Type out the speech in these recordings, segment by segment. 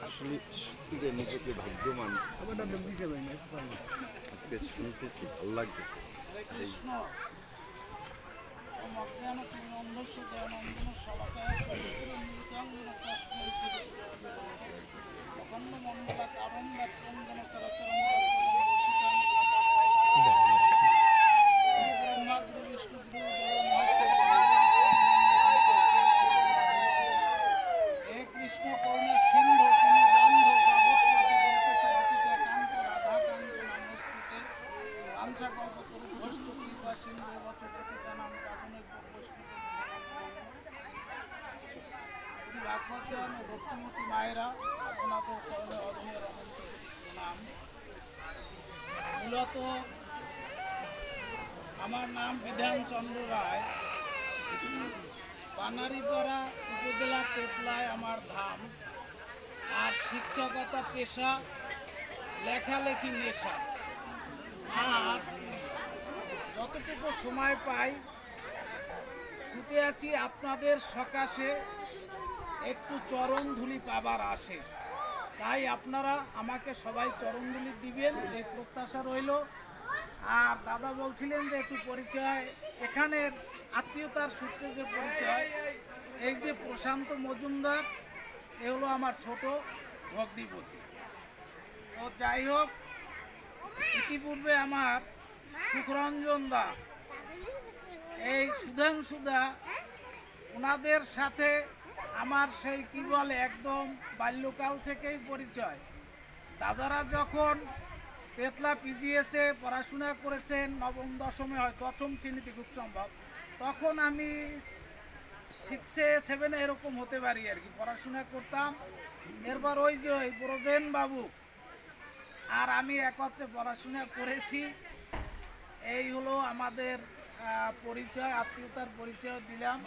আসলে সত্যিকার নিজেকে ভাগ্যবান আজকে শুনতেছি, ভালো লাগতেছে। এই কৃষ্ণ অজ্ঞান তিরন্ধস্য দয়ানন্দন সবাকায় শ্বশুরমৃতাঙ্গন তস্মৈ অখণ্ড মণ্ডলা কারণ ব্যাপ্তঙ্গন চরাচরণ ব্রহ্মা গুরু বিষ্ণু গুরু দেব হে কৃষ্ণ করুণা সিন্ধু তিনি বন্ধ কাগজপতি বলতেছ অতীতে কান্ত রাধা কান্ত নামস্তুতে আংসা কল্প করু ভষ্ট কৃপা সিন্ধু বত প্রতিকা নাম কারণে ভাগবতজন ভক্তিমতী মায়েরা আপনাদের চরণে অধমের অনন্ত প্রণাম। মূলত আমার নাম বিধানচন্দ্র রায়, বানারীপাড়া উপজেলা তেতলায় আমার ধাম। আর শিক্ষকতা পেশা, লেখালেখি নেশা। আর যতটুকু সময় পাই ছুটে আছি আপনাদের সকাশে একটু চরণধুলি পাবার আসে। তাই আপনারা আমাকে সবাই চরণধুলি দিবেন এই প্রত্যাশা রইল। আর দাদা বলছিলেন যে একটু পরিচয়, এখানের আত্মীয়তার সূত্রে যে পরিচয়, এই যে প্রশান্ত মজুমদার, এ হলো আমার ছোট ভগ্নিপতি। তো যাই হোক, ইতিপূর্বে আমার সুখরঞ্জন দা, এই সুধাংশুদা, ওনাদের সাথে আমার সেই কি বলে একদম বাল্যকাল থেকেই পরিচয়। দাদারা যখন তেতলা পিজিএসে পড়াশোনা করেছেন, নবম দশমে হয়, দশম শ্রেণীতে খুব সম্ভব, তখন আমি 6-এ 7-এ এরকম হতে পারি আর কি, পড়াশোনা করতাম। এরপর ওই যে ওই ব্রজেন বাবু আর আমি একত্রে পড়াশোনা করেছি। এই হলো আমাদের পরিচয়, আত্মীয়তার পরিচয় দিলাম।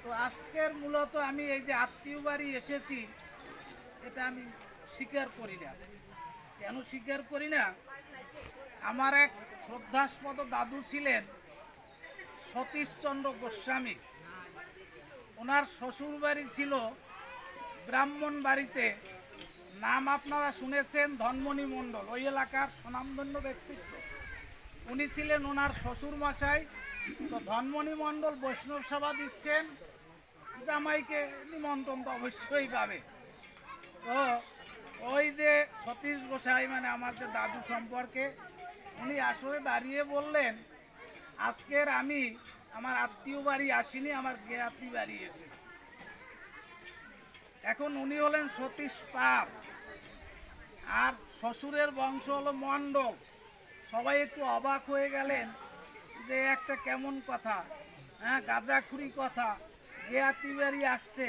তো আজকের মূলত আমি এই যে আত্মীয় বাড়ি এসেছি, এটা আমি স্বীকার করি না। কেন স্বীকার করি না? আমার এক শ্রদ্ধাস্পদ দাদু ছিলেন সতীশচন্দ্র গোস্বামী। ওনার শ্বশুর বাড়ি ছিল ব্রাহ্মণ বাড়িতে, নাম আপনারা শুনেছেন ধনমণি মণ্ডল, ওই এলাকার স্বনামধন্য ব্যক্তিত্ব। উনি ছিলেন ওনার শ্বশুর মশাই। তো ধনমণি মণ্ডল বৈষ্ণব সভা দিচ্ছেন, জামাইকে নিমন্ত্রণ তো অবশ্যই পাবে। তো ওই যে সতীশ গোসাই, মানে আমার যে দাদু সম্পর্কে, উনি আসলে দাঁড়িয়ে বললেন, আজকের আমি আমার আত্মীয় বাড়ি আসিনি, আমার জ্ঞাতি বাড়ি এসে। এখন উনি হলেন সতীশ পার, আর শ্বশুরের বংশ হলো মণ্ডল। সবাই একটু অবাক হয়ে গেলেন যে একটা কেমন কথা, হ্যাঁ, গাঁজাখুরি কথা, জ্ঞাতি বাড়ি আসছে।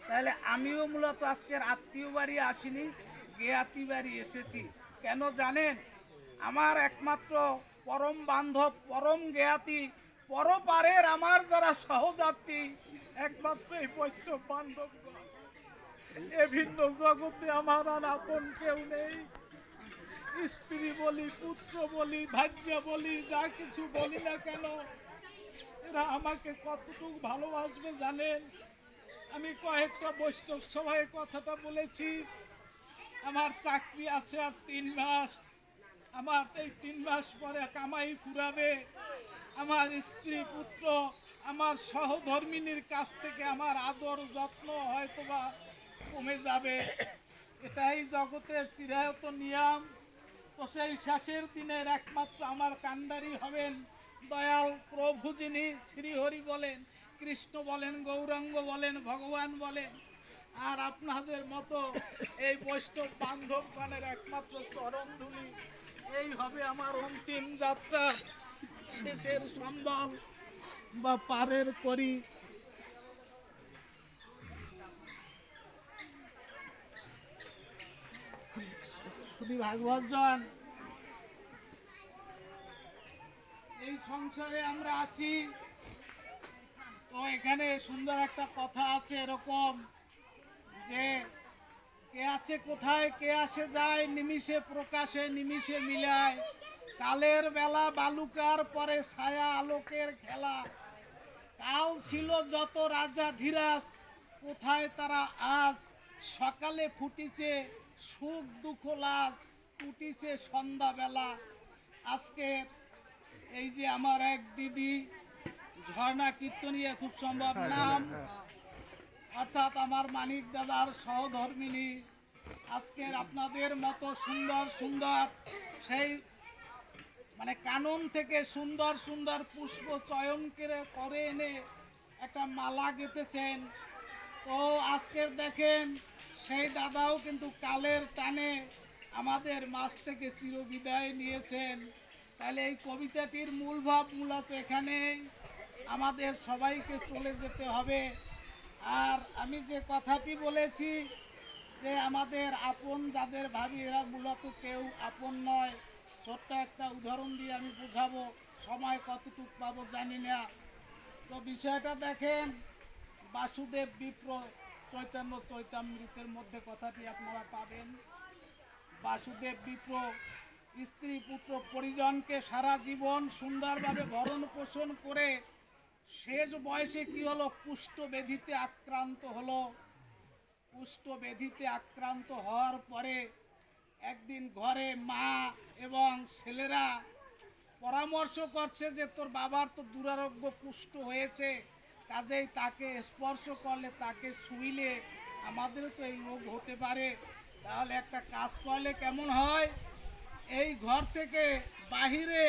তাহলে আমিও মূলত আজকের আত্মীয় বাড়ি আসিনি, জ্ঞাতি বাড়ি এসেছি। কেন জানেন? আমার একমাত্র পরম বান্ধব, পরম জ্ঞাতি, পরপারের আমার যারা সহযাত্রী, একমাত্র এই বৈষ্ণব বান্ধব। এ ভিন্ন জগতে আমার আর আপন কেউ নেই। স্ত্রী বলি, পুত্র বলি, ভাজ্য বলি, যা কিছু বলি না কেন, এরা আমাকে কতটুকু ভালোবাসবে জানেন? আমি কয়েকটা বৈষ্ণব সভায় কথাটা বলেছি। আমার চাকরি আছে আর 3 মাস, আমার এই 3 মাস পরে কামাই ফুরাবে। আমার স্ত্রী পুত্র, আমার সহধর্মিনীর কাছ থেকে আমার আদর যত্ন হয়তোবা কমে যাবে। এটাই জগতের চিরায়ত নিয়ম। তো সেই শেষের দিনের একমাত্র আমার কান্ডারি হবেন দয়াল প্রভু, যিনি শ্রীহরি বলেন, কৃষ্ণ বলেন, গৌরাঙ্গ বলেন, ভগবান বলেন। আর আপনাদের মতো এই বৈষ্ণব বান্ধবগণের একমাত্র চরণধুলি, এই হবে আমার অন্তিম যাত্রা, শেষের সম্বল বা পারের করি। শুধু ভাগবতজন, এই সংসারে আমরা আছি, তো এখানে সুন্দর একটা কথা আছে এরকম যে, কে আছে কোথায়, কে আসে যায়, নিমিষে প্রকাশে নিমিষে মিলায়, কালের বেলা বালুকার পরে ছায়া আলোকের খেলা। কাল ছিল যত রাজা ধীরাজ, কোথায় তারা আজ, সকালে ফুটিছে সুখ দুঃখ লাভ, ফুটিছে সন্ধ্যাবেলা। আজকে এই যে আমার এক দিদি ঝর্ণা কীর্তনিয়া, খুব সম্ভব নাম, অর্থাৎ আমার মানিক দাদার সহধর্মিনী, আজকের আপনাদের মতো সুন্দর সুন্দর সেই মানে কানন থেকে সুন্দর সুন্দর পুষ্প চয়ন করে এনে একটা মালা গেঁথেছেন। তো আজকের দেখেন সেই দাদাও কিন্তু কালের টানে আমাদের মাঝ থেকে চিরবিদায় নিয়েছেন। তাহলে এই কবিতাটির মূল ভাব মূলত এখানেই, আমাদের সবাইকে চলে যেতে হবে। আর আমি যে কথাটি বলেছি যে আমাদের আপন যাদের ভাবি এরা মূলত কেউ আপন নয়, ছোট্ট একটা উদাহরণ দিয়ে আমি বোঝাবো, সময় কতটুকু পাবো জানি না। তো বিষয়টা দেখেন, বাসুদেব বিপ্র চৈতন্য চৈতামৃতের মধ্যে কথাটি আপনারা পাবেন। বাসুদেব বিপ্র স্ত্রী পুত্র পরিজনকে সারা জীবন সুন্দরভাবে ভরণ পোষণ করে শেষ বয়সে কি হলো, কুষ্ঠব্যাধিতে আক্রান্ত হলো। কুষ্ঠব্যাধিতে আক্রান্ত হওয়ার পরে একদিন ঘরে মা এবং ছেলেরা পরামর্শ করছে যে তোর বাবার তো দুরারোগ্য কুষ্ঠ হয়েছে, কাজেই তাকে স্পর্শ করলে, তাকে ছুঁইলে আমাদেরও তো এই রোগ হতে পারে। তাহলে একটা কাজ করলে কেমন হয়, এই ঘর থেকে বাহিরে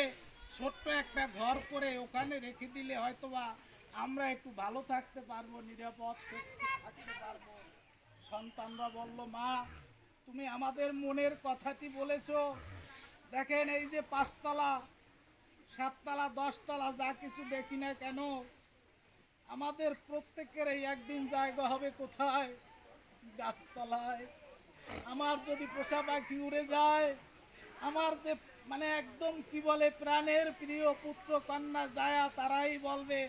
ছোট্ট একটা ঘর করে ওখানে রেখে দিলে হয়তোবা আমরা একটু ভালো থাকতে পারবো, নিরাপদ থাকতে পারবো। সন্তানরা বলল, মা তুমি আমাদের মনের কথাটি বলেছো। দেখেন এই যে 5 তলা 7 তলা 10 তলা যা কিছু দেখি না কেন, আমাদের প্রত্যেকের এই একদিন জায়গা হবে কোথায়, গাছতলায়। আমার যদি পোষা পাখি উড়ে যায়, আমার যে মানে একদম কি বলে প্রাণের প্রিয় পুত্র কন্যা যায়া, তারাই বলবে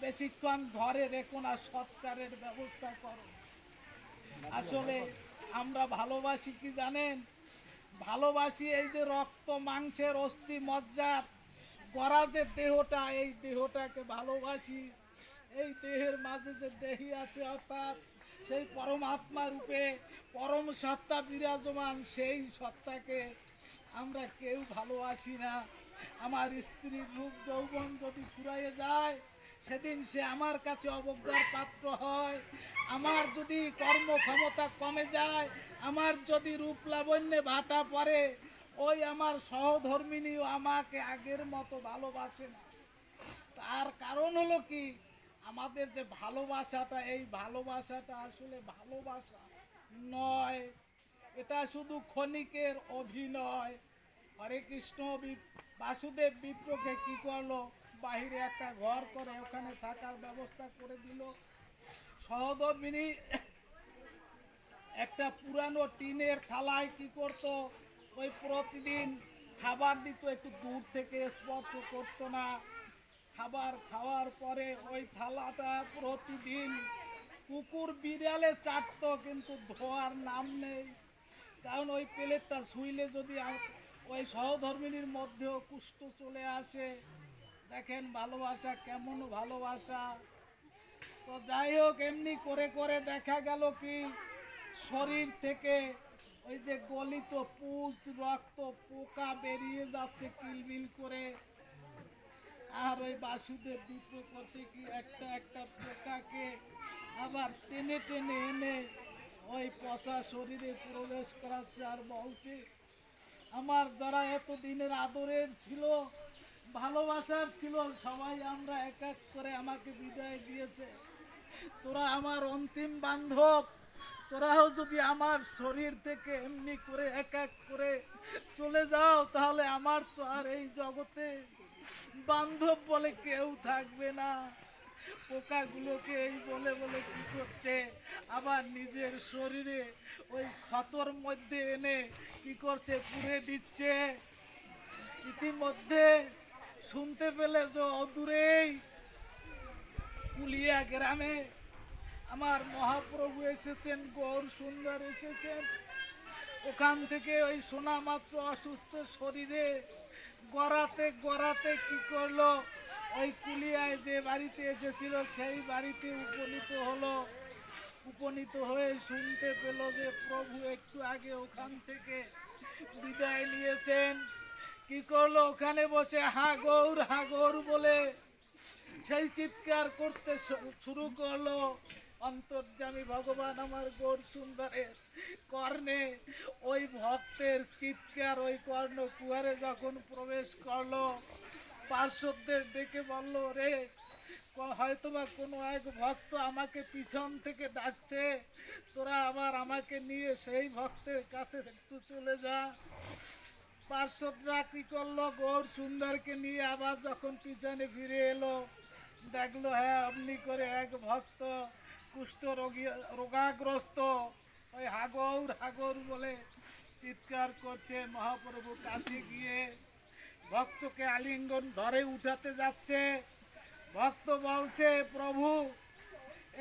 বেশিক্ষণ ঘরে রেখো না, সৎকারের ব্যবস্থা করো। আসলে আমরা ভালোবাসি কি জানেন, ভালোবাসি এই যে রক্ত মাংসের অস্থি মজ্জার গড়া যে দেহটা, এই দেহটাকে ভালোবাসি। এই দেহের মাঝে যে দেহি আছে, অর্থাৎ সেই পরমাত্মা রূপে পরম সত্তা বিরাজমান, সেই সত্তাকে আমরা কেউ ভালোবাসি না। আমার স্ত্রীর রূপ যৌবন যদি ফুরাইয়ে যায়, সেদিন সে আমার কাছে অবজ্ঞার পাত্র হয়। আমার যদি কর্মক্ষমতা কমে যায়, আমার যদি রূপ লাবণ্যে ভাটা পড়ে, ওই আমার সহধর্মিনীও আমাকে আগের মতো ভালোবাসে না। তার কারণ হলো কি, আমাদের যে ভালোবাসাটা, এই ভালোবাসাটা আসলে ভালোবাসা নয়, এটা শুধু ক্ষণিকের অভিনয়। হরে কৃষ্ণ। বাসুদেব বিপ্রকে কি করলো, বাহিরে একটা ঘর করে ওখানে থাকার ব্যবস্থা করে দিল। সহধর্মিনী একটা পুরানো টিনের থালায় কি করতো, ওই প্রতিদিন খাবার দিত, একটু দূর থেকে স্পর্শ করতো না। খাবার খাওয়ার পরে ওই থালাটা প্রতিদিন কুকুর বিড়ালে চাটতো, কিন্তু ধোয়ার নাম নেই। কারণ ওই প্লেটটা ছুঁইলে যদি ওই সহধর্মিনীর মধ্যেও কুষ্ঠ চলে আসে। দেখেন ভালোবাসা কেমন ভালোবাসা। তো যাই হোক, এমনি করে করে দেখা গেল কি, শরীর থেকে ওই যে গলিত পুজ রক্ত পোকা বেরিয়ে যাচ্ছে কিলবিল করে। আর ওই বাসুদেব বিপ্র করছে কি, একটা একটা পোকাকে আবার টেনে টেনে এনে ওই পচা শরীরে প্রবেশ করাচ্ছে, আর বলছে আমার যারা এতদিনের আদরের ছিল, ভালোবাসার ছিল, সবাই আমরা এক এক করে আমাকে বিদায় দিয়েছে। তোরা আমার অন্তিম বান্ধব, তোরাও যদি আমার শরীর থেকে এমনি করে এক এক করে চলে যাও, তাহলে আমার তো আর এই জগতে বান্ধব বলে কেউ থাকবে না। পোকাগুলোকে এই বলে বলে কি করছে, আবার নিজের শরীরে ওই ক্ষতর মধ্যে এনে কি করছে, পুড়ে দিচ্ছে। ইতিমধ্যে শুনতে পেলে যে অদূরেই কুলিয়া গ্রামে আমার মহাপ্রভু এসেছেন, গৌর সুন্দর এসেছেন। ওখান থেকে ওই শোনা মাত্র অসুস্থ শরীরে গড়াতে গড়াতে কি করলো, ওই কুলিয়ায় যে বাড়িতে এসেছিল সেই বাড়িতে উপনীত হলো। উপনীত হয়ে শুনতে পেল যে প্রভু একটু আগে ওখান থেকে বিদায় নিয়েছেন। কি করলো? ওখানে বসে হা গৌর বলে সেই চিৎকার করতে শুরু করলো। অন্তর্যামী ভগবান আমার গৌর সুন্দরের কর্ণে ওই ভক্তের চিৎকার ওই কর্ণ কুয়ারে যখন প্রবেশ করলো, পার্শ্বদের ডেকে বলল, রে হয়তোবা কোনো এক ভক্ত আমাকে পিছন থেকে ডাকছে, তোরা আবার আমাকে নিয়ে সেই ভক্তের কাছে একটু চলে যা। পার্শ্বদরা কি করলো? গৌর সুন্দরকে নিয়ে আবার যখন পিছনে ফিরে এলো, দেখলো হ্যাঁ অমনি করে এক ভক্ত কুষ্ঠ রোগাগ্রস্ত ওই হাগর বলে চিৎকার করছে। মহাপ্রভু কাছে গিয়ে ভক্তকে আলিঙ্গন ধরে উঠাতে যাচ্ছে। ভক্ত বলছে, প্রভু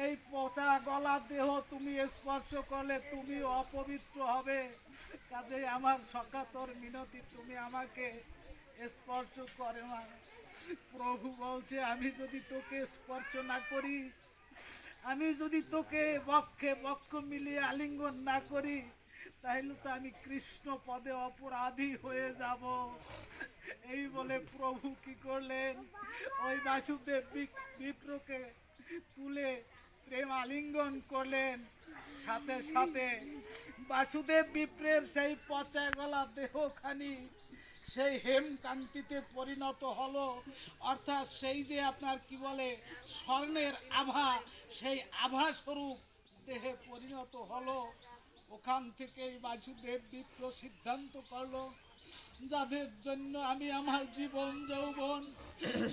এই পচা গলা দেহ তুমি স্পর্শ করলে তুমি অপবিত্র হবে, কাজেই আমার সকাতর মিনতি তুমি আমাকে স্পর্শ করে না। প্রভু বলছে, আমি যদি তোকে স্পর্শ না করি, আমি যদি তোকে বক্ষে বক্ষ মিলিয়ে আলিঙ্গন না করি, তাহলে তো আমি কৃষ্ণ পদে অপরাধী হয়ে যাব। এই বলে প্রভু কি করলেন? ওই বাসুদেব বিপ্রকে তুলে প্রেম আলিঙ্গন করলেন। সাথে সাথে বাসুদেব বিপ্রের সেই পচা গলা দেহখানি সেই হেমকান্তিতে পরিণত হলো। অর্থাৎ সেই যে আপনার কি বলে স্বর্ণের আভা, সেই আভা স্বরূপ দেহে পরিণত হলো। ওখান থেকেই বাসুদেব বিপ্র সিদ্ধান্ত করলো, যাদের জন্য আমি আমার জীবন যৌবন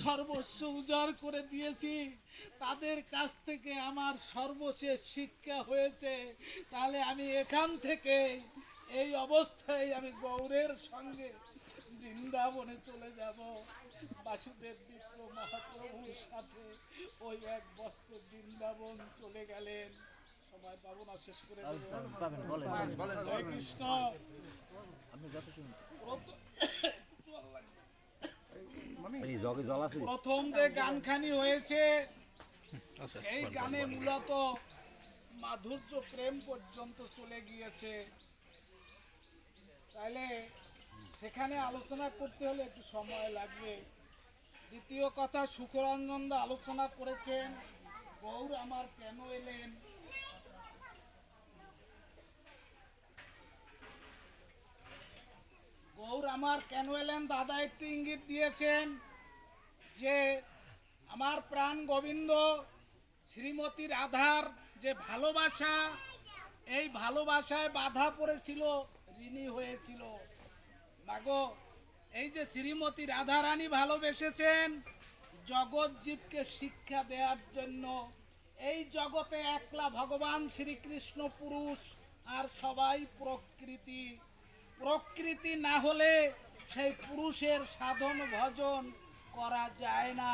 সর্বস্ব উজাড় করে দিয়েছি, তাদের কাছ থেকে আমার সর্বশেষ শিক্ষা হয়েছে, তাহলে আমি এখান থেকে এই অবস্থায় আমি গৌরের সঙ্গে বৃন্দাবনে চলে যাব। বাসুদেব বিপ্র মহাপ্রভুর সাথে ওই এক বস্ত্র বৃন্দাবন চলে গেলেন। সময় পাবো না, শেষ করে দেব। হরে কৃষ্ণ। প্রথম যে গানখানি হয়েছে এই গানে মূলত মাধুর্য প্রেম পর্যন্ত চলে গিয়েছে, তাইলে সেখানে আলোচনা করতে হলে একটু সময় লাগবে। দ্বিতীয় কথা, সুখরঞ্জন দা আলোচনা করেছেন গৌর আমার কেন এলেন। গৌর আমার কেন এলেন দাদা একটু ইঙ্গিত দিয়েছেন যে আমার প্রাণ গোবিন্দ শ্রীমতী রাধার যে ভালোবাসা, এই ভালোবাসায় বাধা পড়েছিল, ঋণী হয়েছিল। মাগো, এই যে শ্রীমতী রাধারানী ভালোবেসেছেন জগৎ জীবকে শিক্ষা দেওয়ার জন্য। এই জগতে একলা ভগবান শ্রীকৃষ্ণ পুরুষ, আর সবাই প্রকৃতি। প্রকৃতি না হলে সেই পুরুষের সাধন ভজন করা যায় না।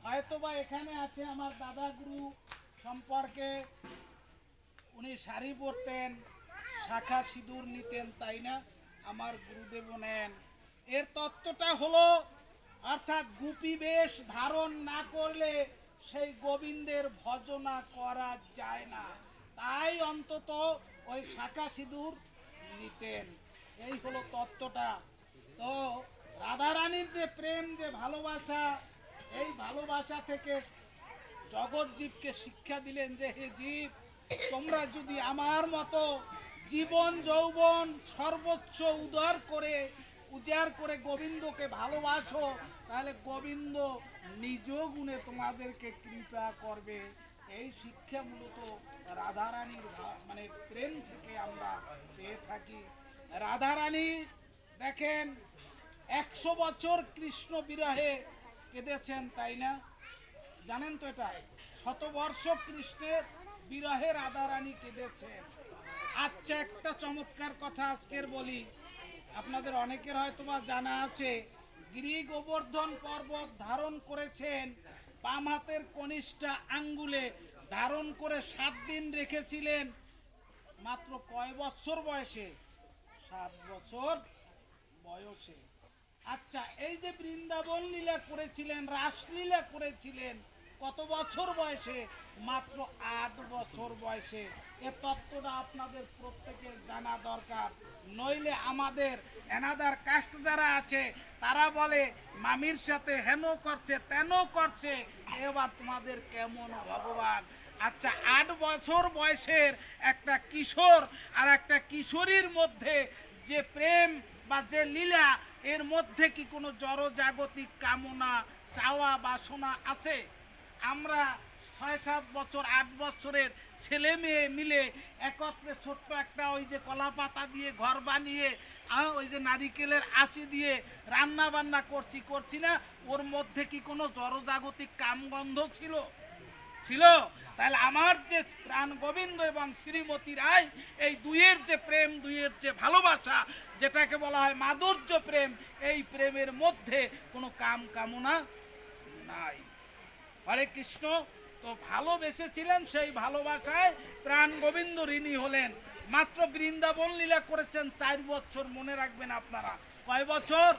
হয়তোবা এখানে আছে আমার দাদা গুরু সম্পর্কে, উনি শাড়ি পরতেন, শাখা সিঁদুর নিতেন, তাই না? আমার গুরুদেব নেন। এর তত্ত্বটা হলো, অর্থাৎ গুপি বেশ ধারণ না করলে সেই গোবিন্দের ভজনা করা যায় না, তাই অন্তত ওই শাখা সিঁদুর নিতেন। এই হলো তত্ত্বটা। তো রাধারানীর যে প্রেম, যে ভালোবাসা, এই ভালোবাসা থেকে জগৎ জীবকে শিক্ষা দিলেন যে হে জীব, তোমরা যদি আমার মতো জীবন যৌবন সর্বোচ্চ উজাড় করে গোবিন্দকে ভালোবাসো, তাহলে গোবিন্দ নিজ গুণে তোমাদেরকে কৃপা করবে। এই শিক্ষা মূলত রাধারানীর মানে প্রেম থেকে আমরা পেয়ে থাকি। রাধারানী দেখেন 100 বছর কৃষ্ণ বিরহে কেঁদেছেন, তাই না? জানেন তো এটা? 100 বর্ষ কৃষ্ণের বিরহে রাধারানী কেঁদেছেন। আচ্ছা, একটা চমৎকার কথা আজকের বলি, আপনাদের অনেকের হয়তো বা জানা আছে, গিরি গোবর্ধন পর্বত ধারণ করেছেন বাম হাতের কনিষ্ঠা আঙ্গুলে, ধারণ করে 7 দিন রেখেছিলেন। মাত্র কয় বছর বয়সে? 7 বছর বয়সে। আচ্ছা, এই যে বৃন্দাবন লীলা করেছিলেন, রাসলীলা করেছিলেন, কত বছর বয়সে? মাত্র 8 বছর বয়সে। এ তত্ত্বটা আপনাদের প্রত্যেকের জানা দরকার, নইলে আমাদের এনাদার কাস্ট যারা আছে তারা বলে মামির সাথে হেন করছে তেন করছে, এবার তোমাদের কেমন ভগবান। আচ্ছা, 8 বছর বয়সের একটা কিশোর আর একটা কিশোরীর মধ্যে যে প্রেম বা যে লীলা, এর মধ্যে কি কোনো জড়জাগতিক কামনা চাওয়া বাসনা আছে? আমরা 6-7 বছর 8 বছরের ছেলে মেয়ে মিলে একত্রে ছোট্ট একটা ওই যে কলা পাতা দিয়ে ঘর বানিয়ে ওই যে নারিকেলের আঁচি দিয়ে রান্না বান্না করছি না, ওর মধ্যে কি কোনো জড়জাগতিক কামগন্ধ ছিল? ছিল? তাহলে আমার যে প্রাণ গোবিন্দ এবং শ্রীমতী রায়, এই দুইয়ের যে প্রেম, দুইয়ের যে ভালোবাসা, যেটাকে বলা হয় মাধুর্য প্রেম, এই প্রেমের মধ্যে কোনো কামনা নাই। হরে কৃষ্ণ। তো ভালোবেসেছিলেন, সেই ভালোবাসায় প্রাণ গোবিন্দ ঋণী হলেন। মাত্র বৃন্দাবন লীলা করেছেন 4 বছর, মনে রাখবেন আপনারা। কয় বছর?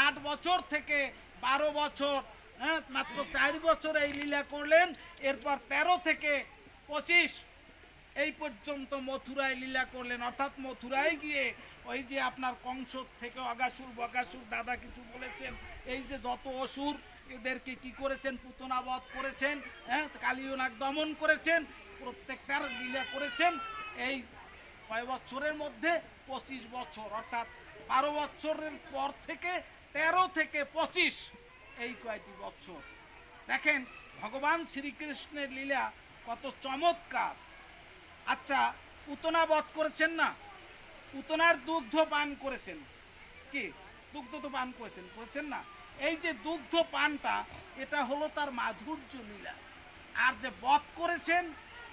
8 বছর থেকে 12 বছর, হ্যাঁ, মাত্র 4 বছর এই লীলা করলেন। এরপর 13 থেকে 25 এই পর্যন্ত মথুরায় লীলা করলেন। অর্থাৎ মথুরায় গিয়ে ওই যে আপনার কংস থেকে অগাসুর বগাসুর, দাদা কিছু বলেছেন, এই যে যত অসুর এদেরকে কি করেছেন? পুতনাবধ করেছেন, হ্যাঁ, কালিয়নাগ দমন করেছেন, প্রত্যেকটার লীলা করেছেন। এই কয় বছরের মধ্যে? 25 বছর। অর্থাৎ 12 বছরের পর থেকে 13 থেকে 25 এই কয়টি বছর। দেখেন ভগবান শ্রীকৃষ্ণের লীলা কত চমৎকার। আচ্ছা, পুতনা বধ করেছেন না? পুতনার দুগ্ধ পান করেছেন। কি দুগ্ধ তো পান করেছেন না? এই যে দুগ্ধ পানটা, এটা হলো তার মাধুর্য লীলা। আর যে বধ করেছেন,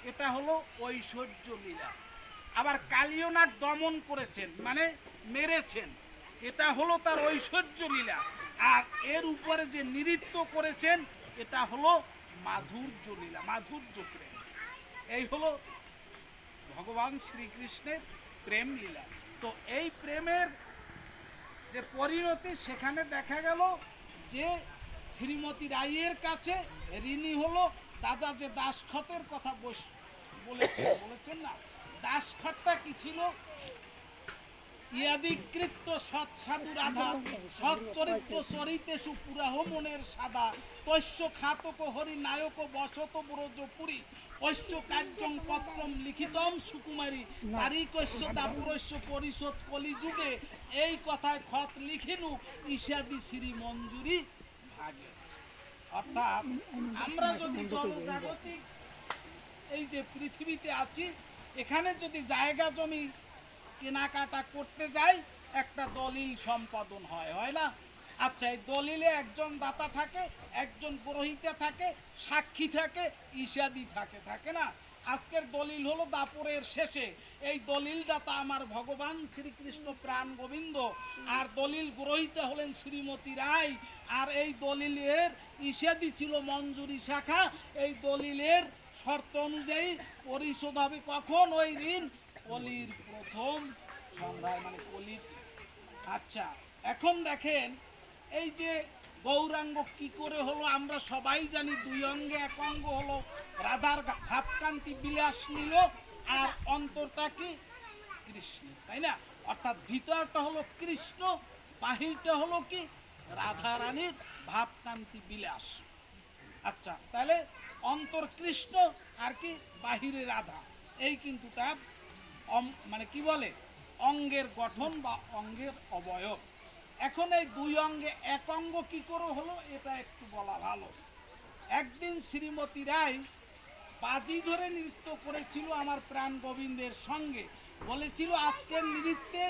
এটা হলো ঐশ্বর্য লীলা। আবার কালিয়নাগ দমন করেছেন, মানে মেরেছেন, এটা হলো তার ঐশ্বর্য লীলা। আর এর উপরে যে নৃত্য করেছেন, এটা হলো মাধুর্য লীলা, মাধুর্য প্রেম। এই হলো ভগবান শ্রীকৃষ্ণের প্রেম লীলা। তো এই প্রেমের যে পরিণতি, সেখানে দেখা গেল যে শ্রীমতী রায়ের কাছে ঋণী হলো। দাদা যে দাসখতের কথা বলেছেন না, দাসখতটা কি ছিল? ইয়াদিকৃত্য সৎসাধু রাধা সচ্চরিত্র চরিতেষু পুরাহ মনের সাদা তৈশ্য খাতক হরি নায়ক বসত ব্রজপুরী ঐশ্য কার্যং পত্রম লিখিতম সুকুমারী তারিকৈশ্য দাপুরৈশ্য পরিষদ কলিযুগে। এই কথায় খত লিখিনু ঈশাদি শ্রী মঞ্জুরি ভাগে। অর্থাৎ আমরা যদি জড়জাগতিক এই যে পৃথিবীতে আছি, এখানে যদি জায়গা জমি কেনাকাটা করতে যাই, একটা দলিল সম্পাদন হয় না? আচ্ছা, এই দলিলে একজন দাতা থাকে, একজন পুরোহিতা থাকে, সাক্ষী থাকে, ঈশাদি থাকে না? আজকের দলিল হলো দাপরের শেষে। এই দলিল দাতা আমার ভগবান শ্রীকৃষ্ণ প্রাণ গোবিন্দ, আর দলিল গ্রহীতা হলেন শ্রীমতী রায়। আর এই দলিলের ঈশাদি ছিল মঞ্জুরি শাখা। এই দলিলের শর্ত অনুযায়ী পরিশোধ হবে কখন? ওই দিন কলির প্রথম সন্ধ্যায়, মানে কলির। আচ্ছা, এখন দেখেন এই যে গৌরাঙ্গ কি করে হলো, আমরা সবাই জানি 2 অঙ্গে 1 অঙ্গ হলো। রাধার ভাবকান্তি বিলাস নিল, আর অন্তরটা কি? কৃষ্ণ, তাই না? অর্থাৎ ভিতরটা হলো কৃষ্ণ, বাহিরটা হলো কি? রাধা রানীর ভাবকান্তি বিলাস। আচ্ছা, তাহলে অন্তর কৃষ্ণ আর কি বাহিরে রাধা, এই কিন্তু তার মানে কি বলে অঙ্গের গঠন বা অঙ্গের অবয়ব। এখন এই 2 অঙ্গে 1 অঙ্গ কি করে হলো, এটা একটু বলা ভালো। একদিন শ্রীমতী রায় বাজি ধরে নৃত্য করেছিল আমার প্রাণ গোবিন্দের সঙ্গে। বলেছিল আজকের নৃত্যে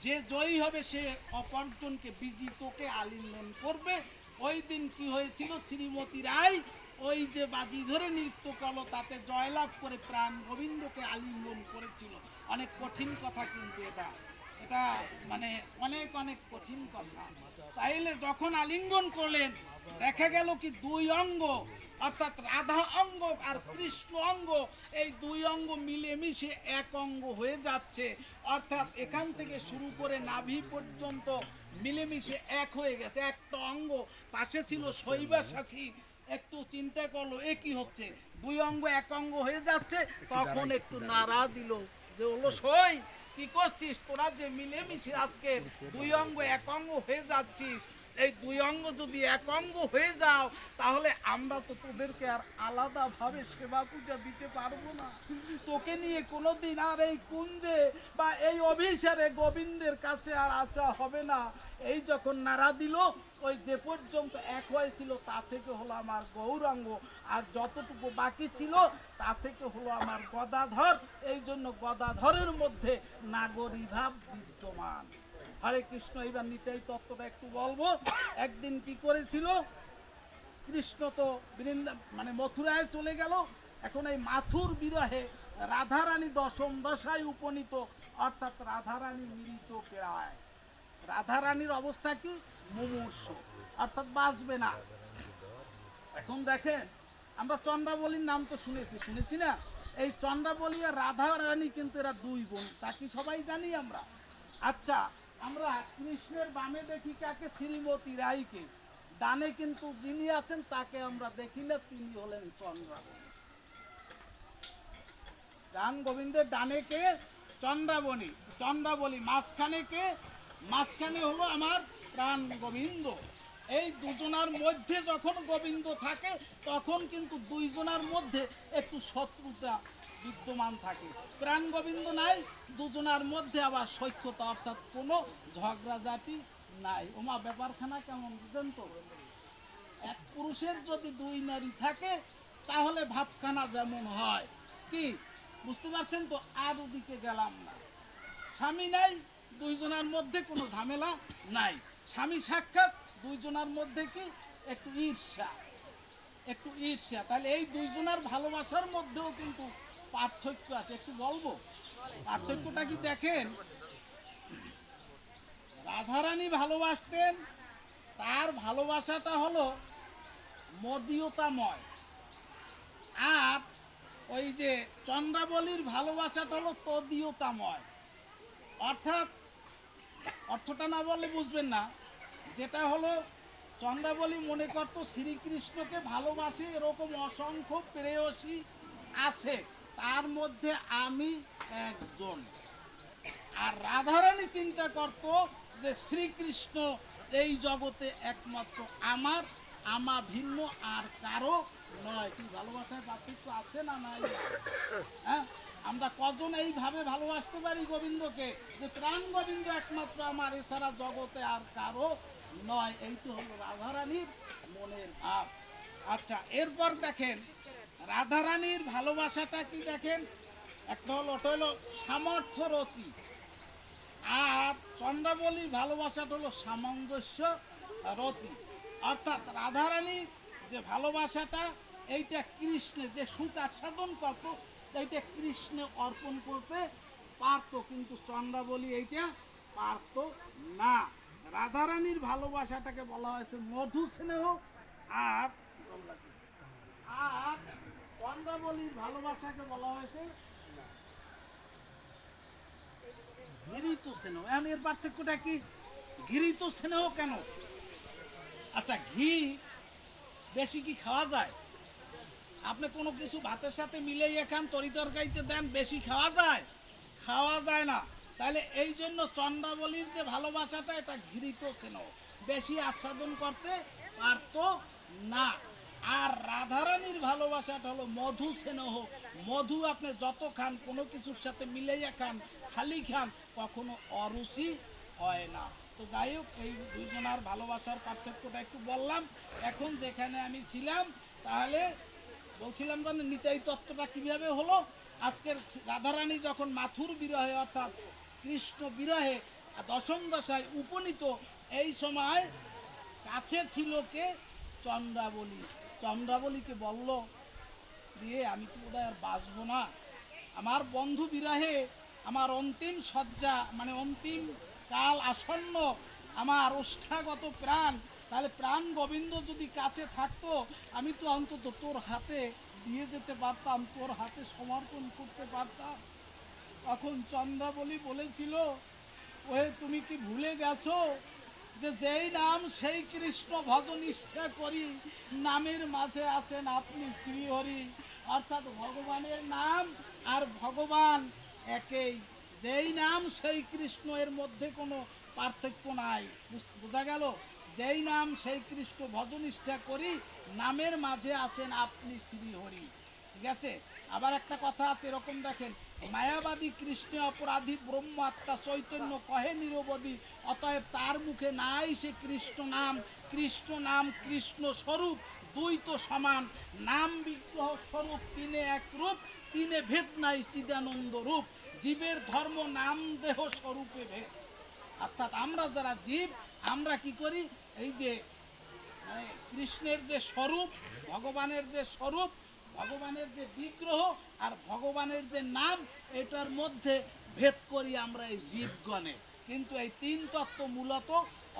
যে জয়ী হবে সে অপরজনকে বিজিতকে আলিঙ্গন করবে। ওই দিন কি হয়েছিল, শ্রীমতী রায় ওই যে বাজি ধরে নৃত্য করলো, তাতে জয়লাভ করে প্রাণ গোবিন্দকে আলিঙ্গন করেছিল। অনেক কঠিন কথা কিন্তু এটা মানে অনেক কঠিন কথা। তাইলে যখন আলিঙ্গন করলেন, দেখা গেল কি 2 অঙ্গ, অর্থাৎ রাধা অঙ্গ আর কৃষ্ণ অঙ্গ, এই 2 অঙ্গ মিলেমিশে 1 অঙ্গ হয়ে যাচ্ছে। অর্থাৎ এখান থেকে শুরু করে নাভি পর্যন্ত মিলেমিশে 1 হয়ে গেছে, একটা অঙ্গ। পাশে ছিল শৈবা সখী, একটু চিন্তা করলো এ কি হচ্ছে, দুই অঙ্গ এক অঙ্গ হয়ে যাচ্ছে, তখন একটু নাড়া দিল যে হলো সই কি করছিস তোরা যে মিলেমিশে আজকে দুই অঙ্গ এক অঙ্গ হয়ে যাচ্ছিস, এই দুই অঙ্গ যদি এক অঙ্গ হয়ে যাও তাহলে আমরা তো তোদেরকে আর আলাদা ভাবে সেবা পূজা দিতে পারবো না, তোকে নিয়ে কোনোদিন আর এই কুঞ্জে বা এই অভিসারে গোবিন্দের কাছে আর আসা হবে না। এই যখন নাড়া দিল, ওই যে পর্যন্ত এক হয়েছিল তা থেকে হলো আমার গৌরাঙ্গ, আর যতটুকু বাকি ছিল তা থেকে হলো আমার গদাধর, এই জন্য গদাধরের মধ্যে নাগরী ভাব বিদ্যমান। হরে কৃষ্ণ। এবার নিতাই তত্ত্বটা একটু বলবো। একদিন কি করেছিল, কৃষ্ণ তো মানে মথুরায় চলে গেল, এখন এই মাথুর বিরহে রাধারানী দশম দশায় উপনীত, অর্থাৎ রাধারানী মৃত প্রায়। রাধারানীর অবস্থা কি, মুমূর্ষ, অর্থাৎ বাঁচবে না। এখন দেখেন, আমরা চন্দ্রাবলীর নাম তো শুনেছি না, এই চন্দ্রাবলী আর রাধারানী কিন্তু এরা দুই বোন, তা কি সবাই জানি আমরা। আচ্ছা, আমরা কৃষ্ণের বামে দেখি কাকে, শ্রীমতী রায়কে, ডানে কিন্তু যিনি আছেন তাকে আমরা দেখি না, তিনি হলেন চন্দ্রাবলী। গান গোবিন্দের ডানে কে, চন্দ্রাবলী, চন্দ্রাবলী মাঝখানে কে, মাঝখানে হলো আমার প্রাণ গোবিন্দ। এই দুজনার মধ্যে যখন গোবিন্দ থাকে তখন কিন্তু দুইজনার মধ্যে একটু শত্রুতা বিদ্যমান থাকে, প্রাণ গোবিন্দ নাই, দুজনার মধ্যে আবার সৈক্যতা, অর্থাৎ কোনো ঝগড়াঝাটি নাই। ওমা ব্যাপারখানা কেমন বুঝেন তো, এক পুরুষের যদি দুই নারী থাকে তাহলে ভাবখানা যেমন হয়, কি বুঝতে পারছেন তো। আর ওদিকে গেলাম না, স্বামী নাই, দুইজনের মধ্যে কোনো ঝামেলা নাই, স্বামী সাক্ষাৎ, দুইজনের মধ্যে কি একটু ঈর্ষা, একটু ঈর্ষা। তাহলে এই দুইজনের ভালোবাসার মধ্যেও কিন্তু পার্থক্য আছে, একটু বলবো পার্থক্যটা কি। দেখেন, রাধারানী ভালোবাসতেন, তার ভালোবাসাটা হলো মদীয়তাময়, আর ওই যে চন্দ্রাবলীর ভালোবাসাটা হলো তদীয়তাময়। অর্থাৎ অর্থটা না বললে বুঝবেন না, যেটা হলো চন্দ্রাবলী মনে করত শ্রীকৃষ্ণকে ভালোবাসে, এরকম অসংখ্য প্রেয়সী আছে, তার মধ্যে আমি একজন। আর রাধারানী চিন্তা করত যে শ্রীকৃষ্ণ এই জগতে একমাত্র আমার, আমার ভিন্ন আর কারো নয়। কি ভালোবাসায় পার্থক্য আছে না নাই? হ্যাঁ, আমরা কজন এইভাবে ভালোবাসতে পারি গোবিন্দকে, যে প্রাণ গোবিন্দ একমাত্র আমার, এছাড়া জগতে আর কারো নয়। এই তো হলো রাধারানীর মনের ভাব। আচ্ছা, এরপর দেখেন রাধারানীর ভালোবাসাটা কি, দেখেন একটা হলো, ওটা হলো সামর্থ্য রতি, আর চন্দ্রাবলীর ভালোবাসাটা হলো সামঞ্জস্য রতি। অর্থাৎ রাধারানীর যে ভালোবাসাটা, এইটা কৃষ্ণের যে সুখ আস্বাদন করত, এইটা কৃষ্ণে অর্পণ করতে পারত, কিন্তু চন্দ্রাবলী এইটা পারত না। রাধারানীর ভালোবাসাটাকে বলা হয়েছে মধু স্নেহ, আর আর চন্দ্রাবলীর ভালোবাসাকে বলা হয়েছে ঘৃত স্নেহ। এখন এর পার্থক্যটা কি, ঘৃত স্নেহ কেন? আচ্ছা, ঘি বেশি কি খাওয়া যায়? আপনি কোনো কিছু ভাতের সাথে মিলিয়ে খান, তরি তরকারিতে দেন, বেশি খাওয়া যায়? খাওয়া যায় না। তাহলে এই জন্য চন্দ্রাবলীর যে ভালোবাসাটা, এটা ঘৃত স্নেহ, বেশি আস্বাদন করতে পারত না। আর রাধারানীর ভালোবাসাটা হলো মধু স্নেহ, মধু আপনি যত খান, কোনো কিছুর সাথে মিলাইয়া খান, খালি খান, কখনো অরুচি হয় না। তো যাই হোক, এই দুইজনার ভালোবাসার পার্থক্যটা একটু বললাম। এখন যেখানে আমি ছিলাম, তাহলে বলছিলাম জানেন নিতাই তত্ত্বটা কিভাবে হলো। আজকের রাধারানী যখন মাথুর বিরহে, অর্থাৎ কৃষ্ণ বিরহে দশম দশায় উপনীত, এই সময় কাছে ছিল কে, চন্দ্রাবলী। চন্দ্রাবলীকে বলল, দিয়ে আমি কি বোধহয় আর বাঁচবো না, আমার বন্ধু বিরহে আমার অন্তিম শয্যা, মানে অন্তিম কাল আসন্ন, আমার ওষ্ঠাগত প্রাণ, তাহলে প্রাণ গোবিন্দ যদি কাছে থাকতো, আমি তো অন্তত তোর হাতে দিয়ে যেতে পারতাম, তোর হাতে সমর্পণ করতে পারতাম। তখন চন্দ্রাবলী বলেছিল, ওহে তুমি কি ভুলে গেছো যে যেই নাম সেই কৃষ্ণ ভজন ইচ্ছা করি, নামের মাঝে আছেন আপনি শ্রীহরি। অর্থাৎ ভগবানের নাম আর ভগবান একই, যেই নাম সেই কৃষ্ণ, এর মধ্যে কোনো পার্থক্য নাই। বোঝা গেল? যেই নাম সেই কৃষ্ণ ভজন ইচ্ছা করি, নামের মাঝে আছেন আপনি শ্রীহরি। ঠিক আছে? আবার একটা কথা আছে এরকম, দেখেন, মায়াবাদী কৃষ্ণ অপরাধী ব্রহ্ম আত্মা চৈতন্য কহে নিরবধি, অতএব তার মুখে নাই সে কৃষ্ণ নাম। কৃষ্ণ নাম কৃষ্ণ স্বরূপ, দুই তো সমান। নাম বিগ্রহ স্বরূপ, তিনে এক রূপ, তিনে ভেদ নাই চিদানন্দ রূপ। জীবের ধর্ম নাম দেহ স্বরূপে ভেদ। অর্থাৎ আমরা যারা জীব, আমরা কি করি, এই যে কৃষ্ণের যে স্বরূপ, ভগবানের যে স্বরূপ, ভগবানের যে বিগ্রহ আর ভগবানের যে নাম, এটার মধ্যে ভেদ করি আমরা এই জীবগণে। কিন্তু এই তিন তত্ত্ব মূলত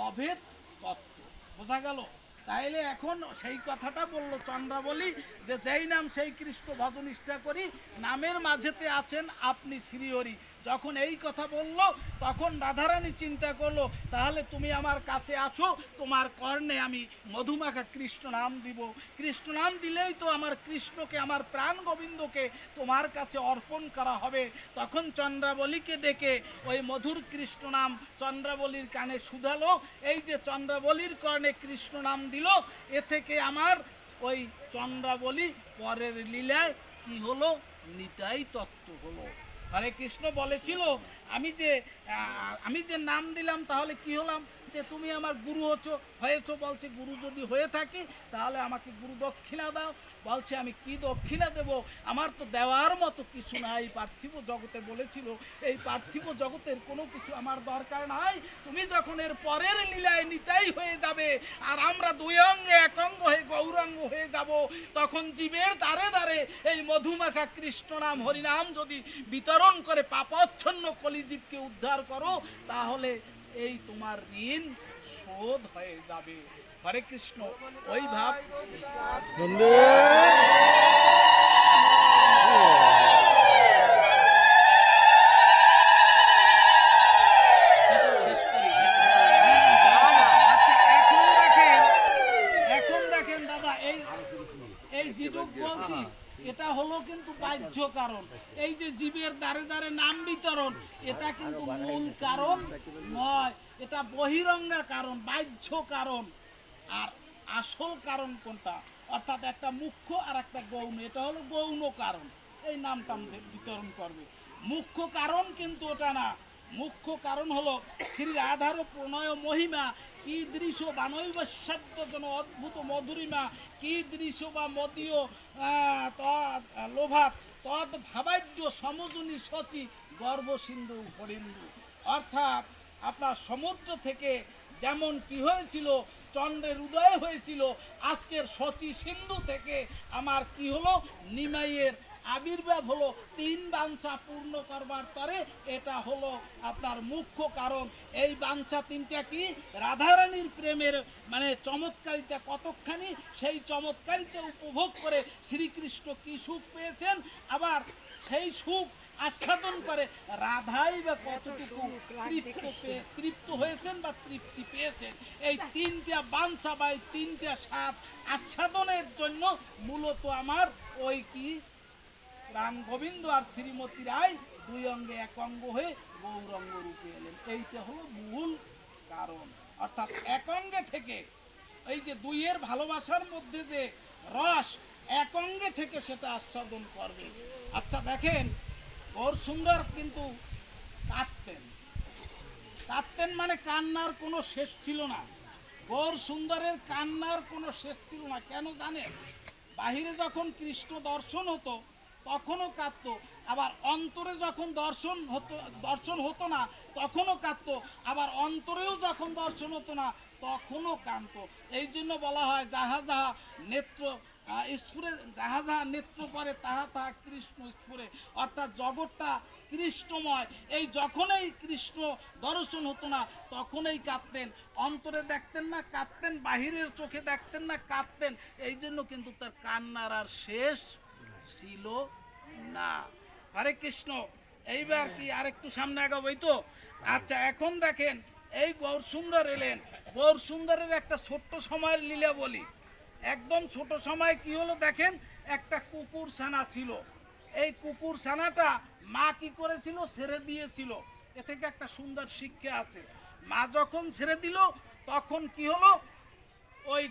অভেদ তত্ত্ব। বোঝা গেল? তাইলে এখন সেই কথাটা বললো চন্দ্রাবলী, যে যেই নাম সেই কৃষ্ণ ভজন ইচ্ছা করি, নামের মাঝেতে আছেন আপনি শ্রীহরি। যখন এই কথা বললো, তখন রাধারানী চিন্তা করলো, তাহলে তুমি আমার কাছে আসো, তোমার কর্ণে আমি মধুমাখা কৃষ্ণ নাম দিব। কৃষ্ণ নাম দিলেই তো আমার কৃষ্ণকে, আমার প্রাণ গোবিন্দকে তোমার কাছে অর্পণ করা হবে। তখন চন্দ্রাবলীকে ডেকে ওই মধুর কৃষ্ণ নাম চন্দ্রাবলীর কানে শুধালো। এই যে চন্দ্রাবলীর কর্ণে কৃষ্ণ নাম দিল, এ থেকে আমার ওই চন্দ্রাবলী পরের লীলায় কি হলো, নিতাই তত্ত্ব হলো। হরে কৃষ্ণ বলেছিল, আমি যে নাম দিলাম, তাহলে কি হলাম, যে তুমি আমার গুরু হয়েছো। বলছে, গুরু যদি হয়ে থাকি তাহলে আমাকে গুরু দক্ষিণা দাও। বলছে, আমি কি দক্ষিণা দেব, আমার তো দেওয়ার মতো কিছু নাই। পার্থিব জগতে বলেছিল, এই পার্থিব জগতের কোনো কিছু আমার দরকার নাই। তুমি যখন এর পরের লীলায় নিতাই হয়ে যাবে, আর আমরা দুই অঙ্গে এক অঙ্গ হয়ে গৌরাঙ্গ হয়ে যাব, তখন জীবের দ্বারে দ্বারে এই মধুমাখা কৃষ্ণ নাম হরিনাম যদি বিতরণ করে পাপচ্ছন্ন কলিজীবকে উদ্ধার করো, তাহলে এই তোমার ঋণ শোধ হয়ে যাবে। হরে কৃষ্ণ। ওই ভাব এখন দেখেন দাদা, এই যেটুক বলছি, এটা হলো কিন্তু বাহ্য কারণ। এই যে জীবের দ্বারে দ্বারে নাম বিতরণ, এটা কিন্তু মূল কারণ নয়, এটা বহিরঙ্গা কারণ, বাহ্য কারণ। আর আসল কারণ কোনটা, অর্থাৎ একটা মুখ্য আর একটা গৌণ, এটা হলো গৌণ কারণ। এই নাম টাম বিতরণ করবে, মুখ্য কারণ কিন্তু ওটা না। মুখ্য কারণ হলো শ্রী রাধার প্রণয় মহিমা, কি দৃশ্য বানৈবসাদ্য যেন অদ্ভুত মধুরিমা, কি দৃশ্য বা মদীয় লোভাত তদ ভাবাদ্য সমজনী সচি গর্ভ সিন্ধু হরিন্দু। অর্থাৎ আপনার সমুদ্র থেকে যেমন কি হয়েছিল, চন্দ্রের উদয় হয়েছিল, আজকের সচি সিন্ধু থেকে আমার কি হলো, নিমাইয়ের আবির্ভাব হলো। তিন বাঞ্ছা পূর্ণ করবার পরে এটা হলো আপনার মুখ্য কারণ। এই বাঞ্ছা তিনটা কি, রাধারানীর প্রেমের মানে চমৎকারিতা কতখানি, সেই চমৎকারিতা উপভোগ করে শ্রীকৃষ্ণ কি সুখ পেয়েছেন, আবার সেই সুখ আস্বাদন করে রাধাই বা কতটুকু তৃপ্ত হয়েছেন বা তৃপ্তি পেয়েছেন। এই তিনটা বাঞ্ছা বা এই তিনটা স্বাদ আস্বাদনের জন্য মূলত আমার ওই কি রাম গোবিন্দ আর শ্রীমতী রায় দুই অঙ্গে এক অঙ্গ হয়ে গৌরঙ্গ রূপে এলেন। এইটা হলো মূল কারণ। অর্থাৎ এক অঙ্গে থেকে এই যে দুইয়ের ভালোবাসার মধ্যে যে রস, এক অঙ্গে থেকে সেটা আস্বাদন করবে। আচ্ছা দেখেন, গৌর সুন্দর কিন্তু কাঁদতেন, মানে কান্নার কোনো শেষ ছিল না। গৌর সুন্দরের কান্নার কোনো শেষ ছিল না। কেন জানেন? বাহিরে যখন কৃষ্ণ দর্শন হতো তখনও কাঁদতো, আবার অন্তরে যখন দর্শন হতো না তখনও কাঁদতো, আবার অন্তরেও যখন দর্শন হতো না তখনও কাঁদতো। এই জন্য বলা হয়, যাহা যাহা নেত্র স্ফুরে, যাহা যাহা নেত্র করে তাহা তাহা কৃষ্ণ স্ফুরে। অর্থাৎ জগৎটা কৃষ্ণময়। এই যখনই কৃষ্ণ দর্শন হতো না তখনই কাঁদতেন, অন্তরে দেখতেন না কাঁদতেন, বাহিরের চোখে দেখতেন না কাঁদতেন। এই জন্য কিন্তু তার কান্নার আর শেষ ছিল না। হরে কৃষ্ণ। এইবার কি আরেকটু সামনে আগাবো? তো আচ্ছা, এখন দেখেন, এই গৌর সুন্দর এলেন, গৌর সুন্দরের একটা ছোট্ট সময়ের লীলা বলি। একদম ছোট সময় কি হলো দেখেন, একটা কুকুর ছানা ছিল। এই কুকুর ছানাটা মা কি করেছিল, ছেড়ে দিয়েছিল। এ থেকে একটা সুন্দর শিক্ষা আছে। মা যখন ছেড়ে দিল তখন কি হলো, ওই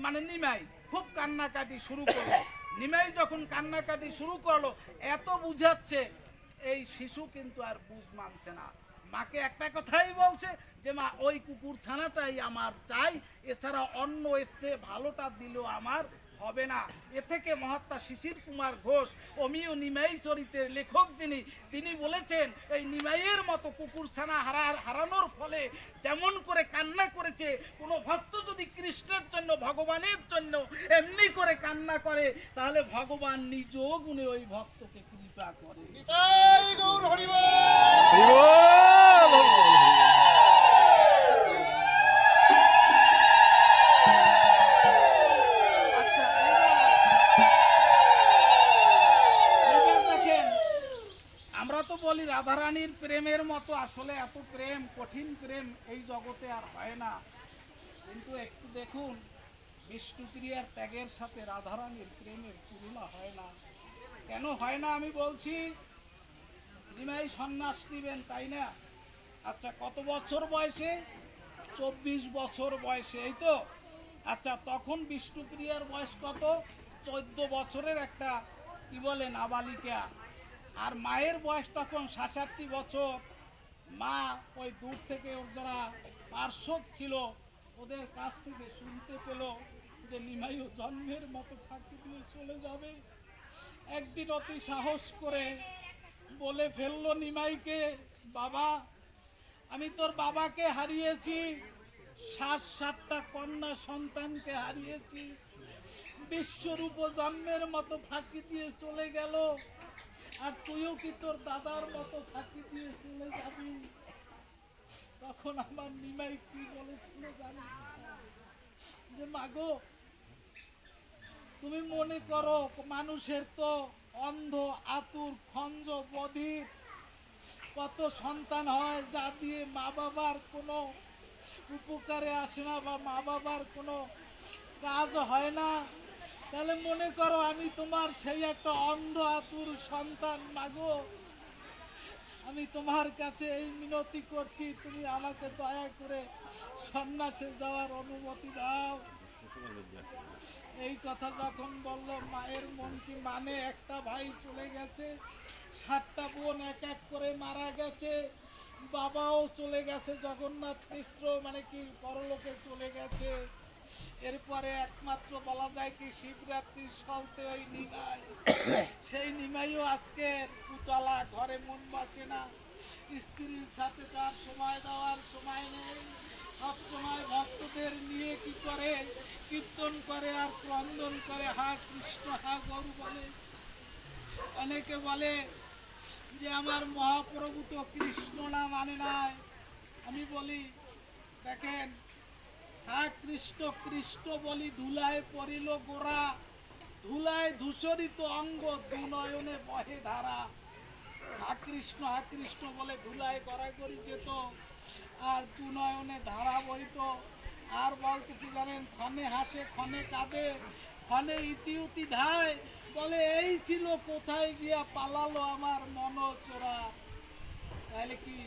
মানে নিমাই খুব কান্নাকাটি শুরু করলো। নিমাই যখন কান্নাকাটি শুরু করলো, এত বুঝাচ্ছে, এই শিশু কিন্তু আর বুঝ মানছে না। মাকে একটা কথাই বলছে যে মা ওই কুকুর ছানাটাই আমার চাই, এছাড়া অন্য এর চেয়ে ভালোটা দিলেও আমার হবে না। এ থেকে মহাত্মা শিশির কুমার ঘোষ অমিয় নিমাই চরিত্রের লেখক যিনি, তিনি বলেছেন এই নিমাইয়ের মতো কুকুর ছানা হারানোর ফলে যেমন করে কান্না করেছে, কোনো ভক্ত যদি কৃষ্ণের জন্য, ভগবানের জন্য এমনি করে কান্না করে, তাহলে ভগবান নিজ গুণে ওই ভক্তকে কৃপা করে। নিতাই গৌর হরিবল। আচ্ছা, এবার দেখেন, আমরা তো বলি রাধারানীর প্রেমের মতো আসলে এত প্রেম, কঠিন প্রেম এই জগতে আর হয় না। কিন্তু একটু দেখুন, বিষ্ণুপ্রিয়ার ত্যাগের সাথে রাধারানীর প্রেমের তুলনা হয় না। কেন হয় না আমি বলছি, নিমাই সন্ন্যাস নিবেন তাই না? আচ্ছা, কত বছর বয়সে? 24 বছর বয়সে, এই তো। আচ্ছা, তখন বিষ্ণুপ্রিয়ার বয়স কত? 14 বছরের একটা কি বলে নাবালিকা। আর মায়ের বয়স তখন 67 বছর। মা ওই দূর থেকে ওর যারা পার্শ্বদ ছিল ওদের কাছ থেকে শুনতে পেল যে নিমাইও জন্মের মতো ফাঁকি দিয়ে চলে যাবে। একদিন অতি সাহস করে বলে ফেললো নিমাইকে, বাবা, আমি তোর বাবাকে হারিয়েছি, 7টা কন্যা সন্তানকে হারিয়েছি, বিশ্বরূপ জন্মের মতো ফাঁকি দিয়ে চলে গেল, আর তুইও কি তোর দাদার মতো ফাঁকি দিয়ে চলে যাবি? তখন আমার নিমাই কি বলেছিল জানি, যে মাগো, তুমি মনে করো মানুষের তো অন্ধ, আতুর, খঞ্জ, বধির কত সন্তান হয়, যা দিয়ে মা বাবার কোনো উপকারে আসে না বা মা বাবার কোনো কাজ হয় না। তাহলে মনে করো আমি তোমার সেই একটা অন্ধ আতুর সন্তান। মাগো, আমি তোমার কাছে এই মিনতি করছি, তুমি আমাকে দয়া করে সন্ন্যাসে যাওয়ার অনুমতি দাও। এই কথা যখন বলল, মায়ের মন কি মানে? একটা ভাই চলে গেছে, 7টা বোন এক এক করে মারা গেছে, বাবাও চলে গেছে, জগন্নাথ মিশ্র মানে কি পরলোকে চলে গেছে। এরপরে একমাত্র বলা যায় কি শিবরাত্রি সলতে ওই নিমাই, সেই নিমাইও আজকে পুতলা, ঘরে মন বাঁচে না, স্ত্রীর সাথে তার সময় দেওয়ার সময় নেই, সব সময় ভক্তদের নিয়ে কি করে, কীর্তন করে আর ক্রন্দন করে, হা কৃষ্ণ হা গৌর বলে। অনেকে বলে যে আমার মহাপ্রভু তো কৃষ্ণ না মানে নাই। আমি বলি, দেখেন, হা কৃষ্ণ কৃষ্ণ বলি ধুলায় পড়িল গোরা, ধুলায় ধূসরিত অঙ্গ, দুনয়নে বহে ধারা। হা কৃষ্ণ বলে ধুলায় গড়াগড়ি যেত, আর দুনয়নে ধারা বইত। আর বলতো কি জানেন, ক্ষণে হাসে ক্ষণে কাঁদে, ক্ষণে ইতিউতি ধায়, বলে এই ছিল কোথায় গিয়া পালালো আমার মন চোরা। তাহলে কি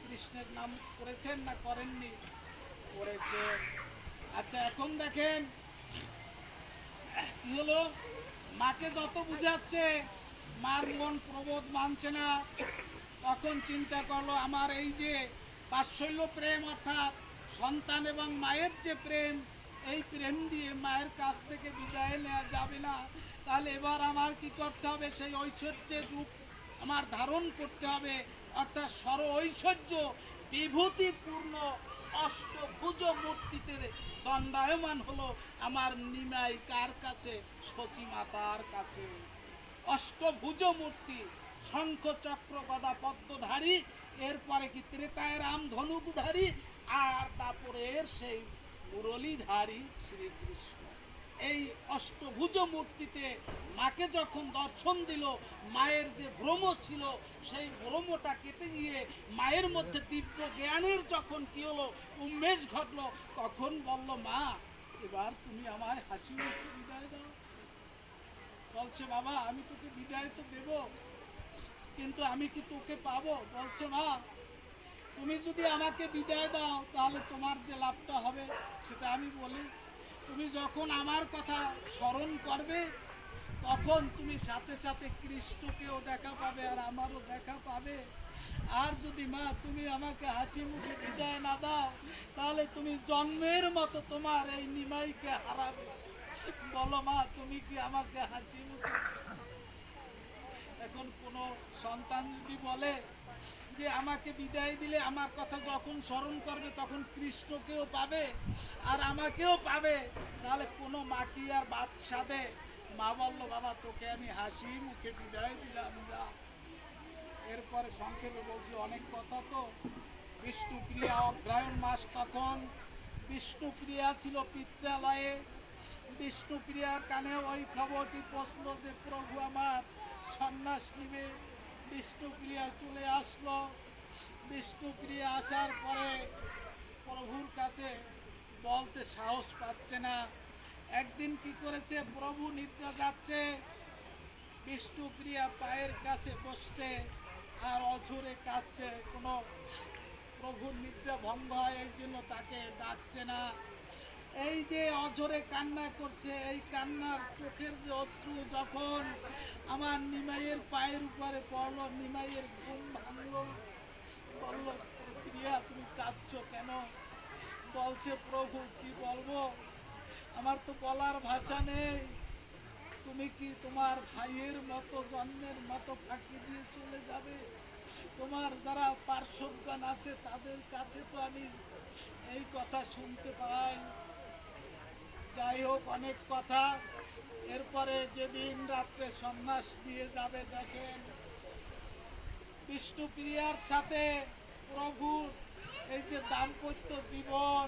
কৃষ্ণের নাম করেছেন না করেননি? করেছেন। আচ্ছা, এখন দেখেন কি হলো, মাকে যত বুঝাচ্ছে মার মন প্রবোধ মানছে না। তখন চিন্তা করলো, আমার এই যে বাৎসল্য প্রেম, অর্থাৎ সন্তান এবং মায়ের যে প্রেম, এই প্রেম দিয়ে মায়ের কাছ থেকে বিদায় নেওয়া যাবে না। তাহলে এবার আমার কি করতে হবে, সেই ঐশ্বর্যের রূপ আমার ধারণ করতে হবে, অর্থাৎ সর ঐশ্বর্য বিভূতিপূর্ণ অষ্টভুজ মূর্তিতে দণ্ডায়মান হলো আমার নিমাই। কার কাছে? সচী মাতার কাছে। অষ্টভুজ মূর্তি, শঙ্খ চক্র গদা পদ্মধারী, এরপরে কি ত্রেতায় রাম ধনুকধারী, আর তারপরে সেই মুরলীধারী শ্রীকৃষ্ণ। এই অষ্টভুজ মূর্তিতে মাকে যখন দর্শন দিল, মায়ের যে ভ্রম ছিল সেই ভ্রমটা কেটে গিয়ে মায়ের মধ্যে দিব্য জ্ঞানের যখন কি হলো উন্মেষ ঘটলো, তখন বলল, মা এবার তুমি আমায় হাসি মুখে বিদায় দাও। বলছে, বাবা আমি তোকে বিদায় তো দেব, কিন্তু আমি কি তোকে পাবো? বলছে, মা তুমি যদি আমাকে বিদায় দাও তাহলে তোমার যে লাভটা হবে সেটা আমি বলি। তুমি যখন আমার কথা স্মরণ করবে তখন তুমি সাথে সাথে কৃষ্ণকেও দেখা পাবে আর আমারও দেখা পাবে। আর যদি মা তুমি আমাকে হাসি মুখে বিদায় না দাও তাহলে তুমি জন্মের মতো তোমার এই নিমাইকে হারাবে। বলো মা, তুমি কি আমাকে হাসি মুখে? এখন কোনো সন্তান যদি বলে যে আমাকে বিদায় দিলে আমার কথা যখন স্মরণ করবে তখন কৃষ্ণকেও পাবে আর আমাকেও পাবে, তাহলে কোনো মা কি আর বাদ সাধে? মা বললো, বাবা তোকে আমি হাসি মুখে বিদায় দিলাম, যা। এরপরে সংক্ষেপে বলছি, অনেক কথা তো। বিষ্ণুপ্রিয়া অগ্রায়ণ মাস, তখন বিষ্ণুপ্রিয়া ছিল পিত্রালয়ে। বিষ্ণুপ্রিয়ার কানে ওই খবরটি পৌঁছল যে প্রভু আমার সন্ন্যাস নিবে। বিষ্ণুপ্রিয়া চলে আসলো। বিষ্ণুপ্রিয়া আসার পরে প্রভুর কাছে বলতে সাহস পাচ্ছে না। একদিন কি করেছে, প্রভু নিদ্রা যাচ্ছে, বিষ্ণুপ্রিয়া পায়ের কাছে বসছে আর অঝরে কাঁদছে। কোনো প্রভুর নিদ্রা ভঙ্গ হয় এই জন্য তাকে ডাকছে না। এই যে অঝরে কান্না করছে, এই কান্নার চোখের যে অশ্রু যখন আমার নিমাইয়ের পায়ের উপরে পড়লো, নিমাইয়ের ঘুম ভাঙলো। বলল, প্রিয়া তুমি কাঁদছো কেন? বলছে, প্রভু কি বলবো, আমার তো বলার ভাষা নেই। তুমি কি তোমার ভাইয়ের মতো জন্মের মতো ফাঁকি দিয়ে চলে যাবে? তোমার যারা পার্শ্বজ্ঞান আছে তাদের কাছে তো আমি এই কথা শুনতে পাই। যাই হোক, অনেক কথা। এরপরে যেদিন রাত্রে সন্ন্যাস দিয়ে যাবে, দেখেন বিষ্ণুপ্রিয়ার সাথে প্রভুর এই যে দাম্পত্য জীবন,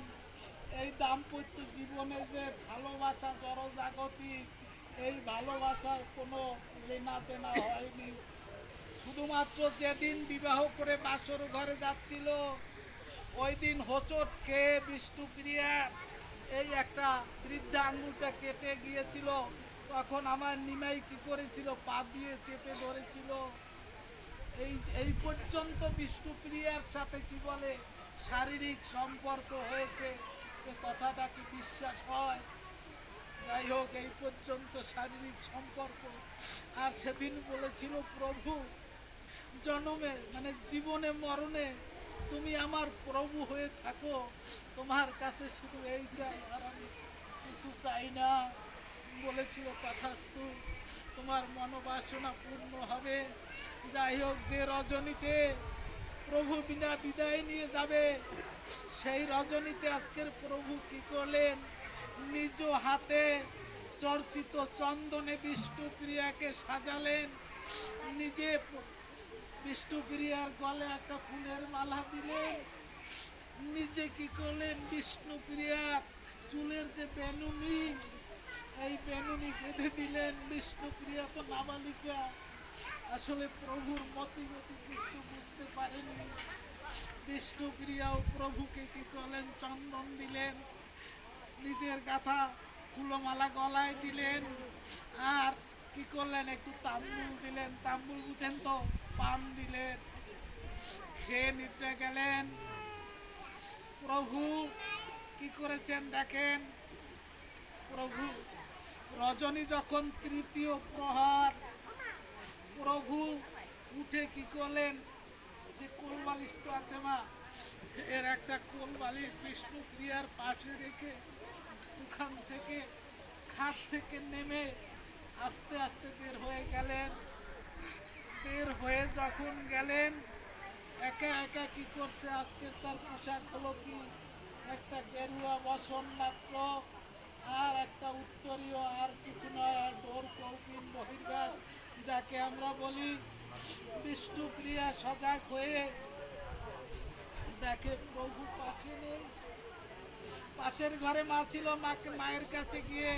এই দাম্পত্য জীবনে যে ভালোবাসা জড়জাগতিক, এই ভালোবাসার কোনো লেনা দেনা হয়নি। শুধুমাত্র যেদিন বিবাহ করে বাসর ঘরে যাচ্ছিল ওই দিন হোঁচট খেয়ে বিষ্ণুপ্রিয়া এই একটা বৃদ্ধা আঙুলটা কেটে গিয়েছিল। তখন আমার নিমাই কি করেছিল, পা দিয়ে চেপে ধরেছিল। এই পর্যন্ত বিষ্ণুপ্রিয়ার সাথে কি বলে শারীরিক সম্পর্ক হয়েছে, এ কথাটা কি বিশ্বাস হয়? যাই হোক, এই পর্যন্ত শারীরিক সম্পর্ক। আর সেদিন বলেছিল, প্রভু জনমে মানে জীবনে মরণে তুমি আমার প্রভু হয়ে থাকো, তোমার কাছে শুধু এই চাই আর আমি কিছু চাই না। বলেছিল, তথাস্তু, তোমার মনোবাসনা পূর্ণ হবে। যাই হোক, যে রজনীতে প্রভু বিনা বিদায় নিয়ে যাবে সেই রজনীতে আজকের প্রভু কি করলেন, নিজ হাতে চর্চিত চন্দনে বিষ্ণুপ্রিয়াকে সাজালেন। নিজে বিষ্ণুপ্রিয়ার গলে একটা ফুলের মালা দিলেন। নিজে কি করলেন, বিষ্ণুপ্রিয়ার চুলের যে বেনুনি, এই বেনুনি বেঁধে দিলেন। বিষ্ণুপ্রিয়া তো নাবালিকা, আসলে প্রভুর মতিগতি কিছু বুঝতে পারেনি। বিষ্ণুপ্রিয়াও প্রভুকে কি করলেন, চন্দন দিলেন, নিজের গাথা ফুলমালা গলায় দিলেন, আর কি করলেন, একটু তাম্বুল দিলেন। তাম্বুল বুঝেন তো, পান দিলেন। খেয়ে নিতে গেলেন। প্রভু কি করেছেন দেখেন, প্রভু রজনী যখন তৃতীয় প্রহর, প্রভু উঠে কি করলেন, যে কোলবালিশ তো আছে মা, এর একটা কোলবালিশ বিষ্ণুপ্রিয়ার পাশে রেখে ওখান থেকে খাট থেকে নেমে আস্তে আস্তে বের হয়ে গেলেন। বের হয়ে যখন গেলেন, একা একা কি করছে, আজকে তার পোশাক হলো কি, একটা গেরুয়া বসন মাত্র আর একটা উত্তরীয়, আর কিছু নয়, আর ডোর কৌপিন বহির্বাস যাকে আমরা বলি। বিষ্ণুপ্রিয়া সজাগ হয়ে দেখে প্রভু পাশে নেই। পাশের ঘরে মা ছিল, মাকে মায়ের কাছে গিয়ে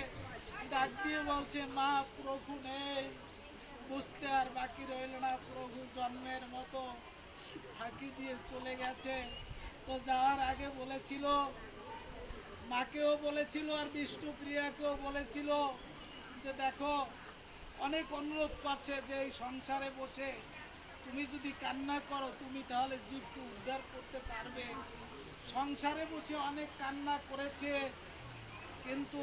ডাক দিয়ে বলছে, মা প্রভু নেই। বুঝতে আর বাকি রইল না, প্রভু জন্মের মতো ফাঁকি দিয়ে চলে গেছে। তো যাওয়ার আগে বলেছিল, মাকেও বলেছিল আর বিষ্ণুপ্রিয়াকেও বলেছিল যে দেখো, অনেক অনুরোধ করছে যে এই সংসারে বসে তুমি যদি কান্না করো তুমি তাহলে জীবকে উদ্ধার করতে পারবে। সংসারে বসে অনেক কান্না করেছে, কিন্তু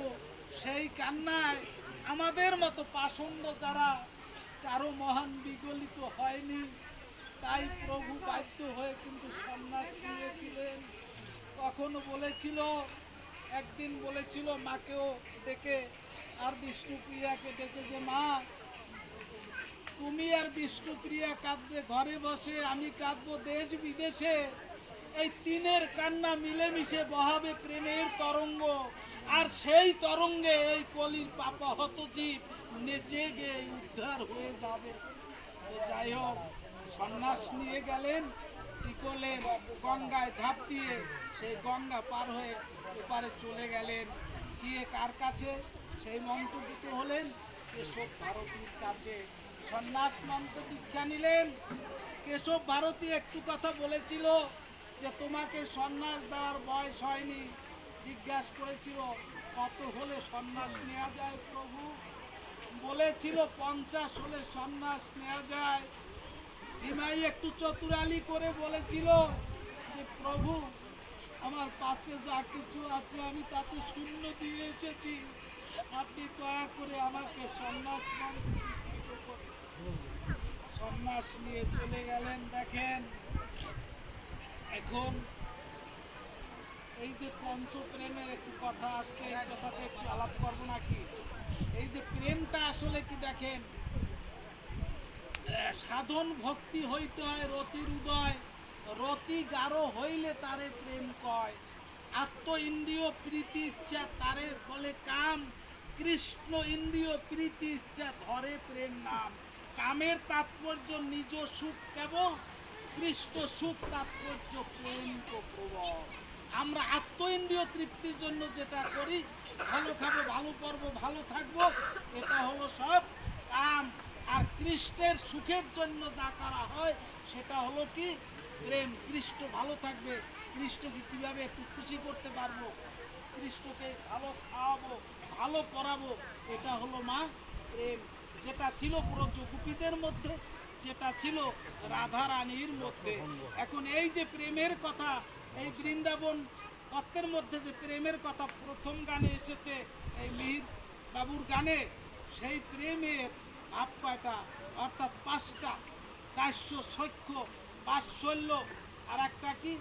সেই কান্নায় আমাদের মতো পাষণ্ড যারা কারো মহান বিগলিত হয়নি। তাই প্রভু বাধ্য হয়ে কিন্তু সন্ন্যাস নিয়েছিলেন। কখনো বলেছিল, একদিন বলেছিল মাকেও ডেকে আর বিষ্ণুপ্রিয়াকে ডেকে যে মা, তুমি আর বিষ্ণুপ্রিয়া কাঁদবে ঘরে বসে, আমি কাঁদবো দেশ বিদেশে। এই তিনের কান্না মিলেমিশে বহাবে প্রেমের তরঙ্গ, আর সেই তরঙ্গে এই কলির পাপাহত জীব নেচে গিয়ে উদ্ধার হয়ে যাবে। তো যাই হোক, সন্ন্যাস নিয়ে গেলেন, কি করলেন, গঙ্গায় ঝাঁপ দিয়ে সেই গঙ্গা পার হয়ে এপারে চলে গেলেন। গিয়ে কার কাছে? সেই মন্ত্রপুত হলেন কেশব ভারতীর কাছে। সন্ন্যাস মন্ত্র দীক্ষা নিলেন। কেশব ভারতী একটু কথা বলেছিল যে তোমাকে সন্ন্যাস দেওয়ার বয়স হয়নি। জিজ্ঞাসা করেছিল কত হলে সন্ন্যাস নেওয়া যায় প্রভু? বলেছিল 50 হলে সন্ন্যাস নেওয়া যায়। নিমাই একটু চতুরালি করে বলেছিল যে প্রভু, আমার পাশে যা কিছু আছে আমি তাতে শূন্য দিয়ে এসেছি, আপনি দয়া করে আমাকে সন্ন্যাস মন্ত্র করুন। সন্ন্যাস নিয়ে চলে গেলেন। দেখেন, এখন এই যে পঞ্চপ্রেমের একটু কথা আসছে, এই কথাটা একটু আলাপ করবো নাকি? এই যে প্রেমটা আসলে কি দেখেন, সাধন ভক্তি হইতে হয় রতির উদয়, রতি গাঢ় হইলে তারে প্রেম কয়। আত্ম ইন্দ্রিয় প্রীতি ইচ্ছা তারে বলে কাম, কৃষ্ণ ইন্দ্রিয় প্রীতি ইচ্ছা ধরে প্রেম নাম। কামের তাৎপর্য নিজ সুখ কেবল, কৃষ্ণ সুখ তাৎপর্য প্রেম তো প্রবল। আমরা আত্ম ইন্দ্রিয় তৃপ্তির জন্য যেটা করি, ভালো খাবো, ভালো পরবো, ভালো থাকবো, এটা হলো সব কাম। আর কৃষ্ণের সুখের জন্য যা করা হয় সেটা হলো কি প্রেম। কৃষ্ণ ভালো থাকবে, কৃষ্ণকে কীভাবে একটু খুশি করতে পারবো, কৃষ্ণকে ভালো খাওয়াবো, ভালো পড়াবো, এটা হলো মা প্রেম। যেটা ছিল ব্রজ গোপীদের মধ্যে, যেটা ছিল রাধা রানীর মধ্যে। এখন এই যে প্রেমের কথা, এই বৃন্দাবন তত্ত্বের মধ্যে যে প্রেমের কথা প্রথম গানে এসেছে, এই মিহির বাবুর গানে, সেই প্রেমের ভাব কয়টা? অর্থাৎ 5টা। দাস্য, সখ্য, বাৎসল্য, আর একটা কি?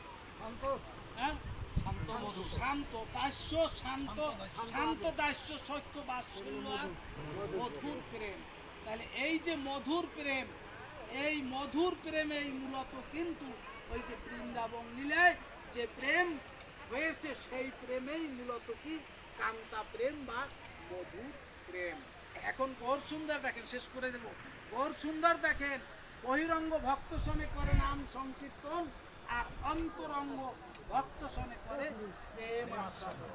হ্যাঁ, শান্ত। দাস্য, শান্ত, শান্ত দাস্য, সখ্য, বাৎসল্য আর মধুর প্রেম। তাহলে এই যে মধুর প্রেম, এই মধুর প্রেমেই মূলত কিন্তু ওই যে বৃন্দাবন লীলায় যে প্রেম হয়েছে, সেই প্রেমেই মূলত কি কান্তা প্রেম বা মধুর প্রেম। এখন গৌর সুন্দর দেখেন, শেষ করে দেব। গৌর সুন্দর দেখেন, বহিরঙ্গ ভক্ত সনে করে নাম সংকীর্তন, আর অন্তরঙ্গ ভক্ত সনে করে প্রেম আস্বাদন।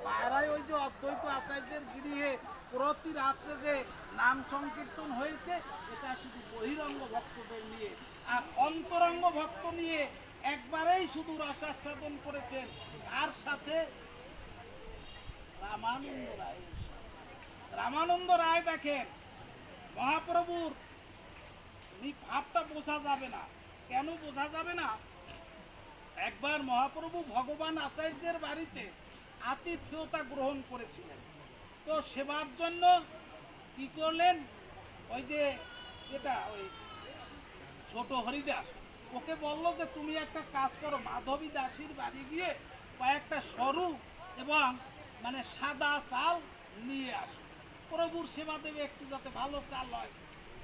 তারাই ওই যে অদ্বৈত আচার্যের গৃহে প্রতি রাত্রে যে নাম সংকীর্তন হয়েছে, এটা শুধু বহিরঙ্গ ভক্তদের নিয়ে। আর অন্তরঙ্গ ভক্ত নিয়ে একবারেই শুধু রসাস্বাদন করেছেন। আর সাথে রামানন্দ রায়। রামানন্দ রায় দেখেন, মহাপ্রভুর ভাবটা বোঝা যাবে না। কেন বোঝা যাবে না? একবার মহাপ্রভু ভগবান আচার্যের বাড়িতে আতিথেয়তা গ্রহণ করেছিলেন। তো সেবার জন্য কি করলেন, ওই যে যেটা ওই ছোট হরিদাস, ওকে বললো যে তুমি একটা কাজ করো, মাধবী দাসীর বাড়ি গিয়ে কয়েকটা সরু এবং মানে সাদা চাল নিয়ে আসো, প্রভুর সেবা দেবে, একটু যাতে ভালো চাল হয়।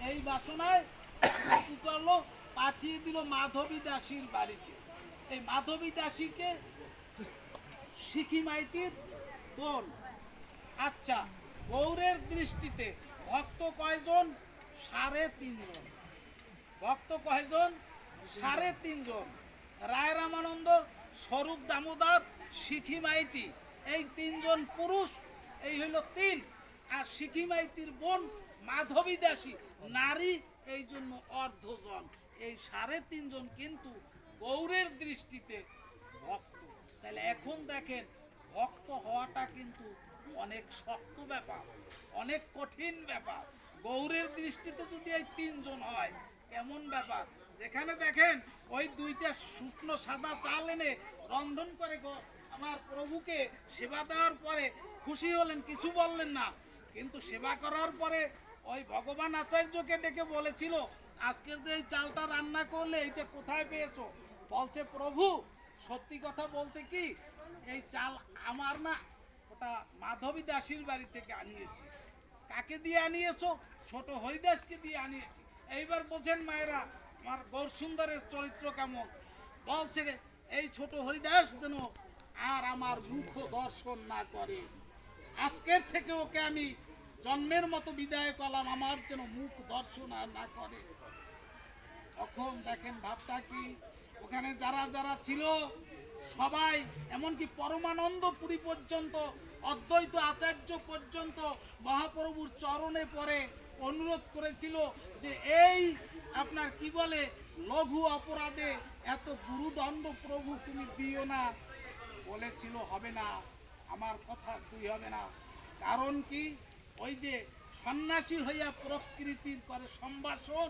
এই বাসনায় কি করলো, পাঠিয়ে দিল মাধবী দাসীর বাড়িতে। এই মাধবী দাসীকে শিখি মাইতির বোন। আচ্ছা, গৌরের দৃষ্টিতে ভক্ত কয়জন? 3.5 জন। ভক্ত কয়জন? 3.5 জন। রায় রামানন্দ, স্বরূপ দামোদর, শিখি মাইতি, এই 3 জন পুরুষ, এই হইল 3। আর শিখি মাইতির বোন মাধবী দাসী নারী, এই জন্য অর্ধজন। এই 3.5 জন কিন্তু গৌরের দৃষ্টিতে ভক্ত। তাহলে এখন দেখেন ভক্ত হওয়াটা কিন্তু অনেক শক্ত ব্যাপার, অনেক কঠিন ব্যাপার। গৌরের দৃষ্টিতে যদি এই 3 জন হয় কেমন ব্যাপার। যেখানে দেখেন ওই 2টা শুকনো সাদা চাল এনে রন্ধন করে আমার প্রভুকে সেবা দেওয়ার পরে খুশি হলেন, কিছু বললেন না। কিন্তু সেবা করার পরে ওই ভগবান আচার্যকে ডেকে বলেছিল, আজকের যে এই চালটা রান্না করলে এইটা কোথায় পেয়েছো? বলছে, প্রভু সত্যি কথা বলতে কি, এই চাল আমার না, ওটা মাধবী দাসীর বাড়ি থেকে আনিয়েছি। কাকে দিয়ে আনিয়েছো? ছোট হরিদাসকে দিয়ে আনিয়েছি। এইবার বোঝেন মায়েরা আমার গৌর সুন্দরের চরিত্র কেমন। বলছে, এই ছোট হরিদাস যেন আর আমার মুখ দর্শন না করে, আজকের থেকে ওকে আমি জন্মের মতো বিদায় করলাম, আমার যেন মুখ দর্শন আর না করে। তখন দেখেন ভাবটা কি, ওখানে যারা যারা ছিল সবাই, এমনকি পরমানন্দ পুরী পর্যন্ত, অদ্বৈত আচার্য পর্যন্ত মহাপ্রভুর চরণে পড়ে অনুরোধ করেছিল যে এই আপনার কি বলে লঘু অপরাধে এত গুরুদণ্ড প্রভু তুমি দিও না। বলেছিল হবে না, আমার কথা তুই হবে না। কারণ কি, ওই যে সন্ন্যাসী হইয়া প্রকৃতির করে সম্ভাষণ,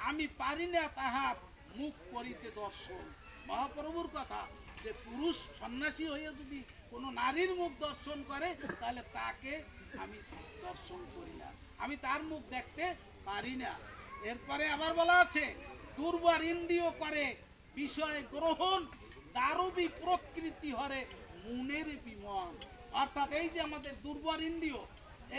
আমি পারি না তাহার মুখ করিতে দর্শন। মহাপ্রভুর কথা যে পুরুষ সন্ন্যাসী হইয়া যদি কোনো নারীর মুখ দর্শন করে তাহলে তাকে আমি দর্শন করি না, আমি তার মুখ দেখতে পারি না। এরপরে আবার বলা আছে, দুর্বার ইন্দ্রিয় করে বিষয় গ্রহণ, দারুবি প্রকৃতি হরে মনের বিমন। অর্থাৎ এই যে আমাদের দুর্বার ইন্দ্রিয়,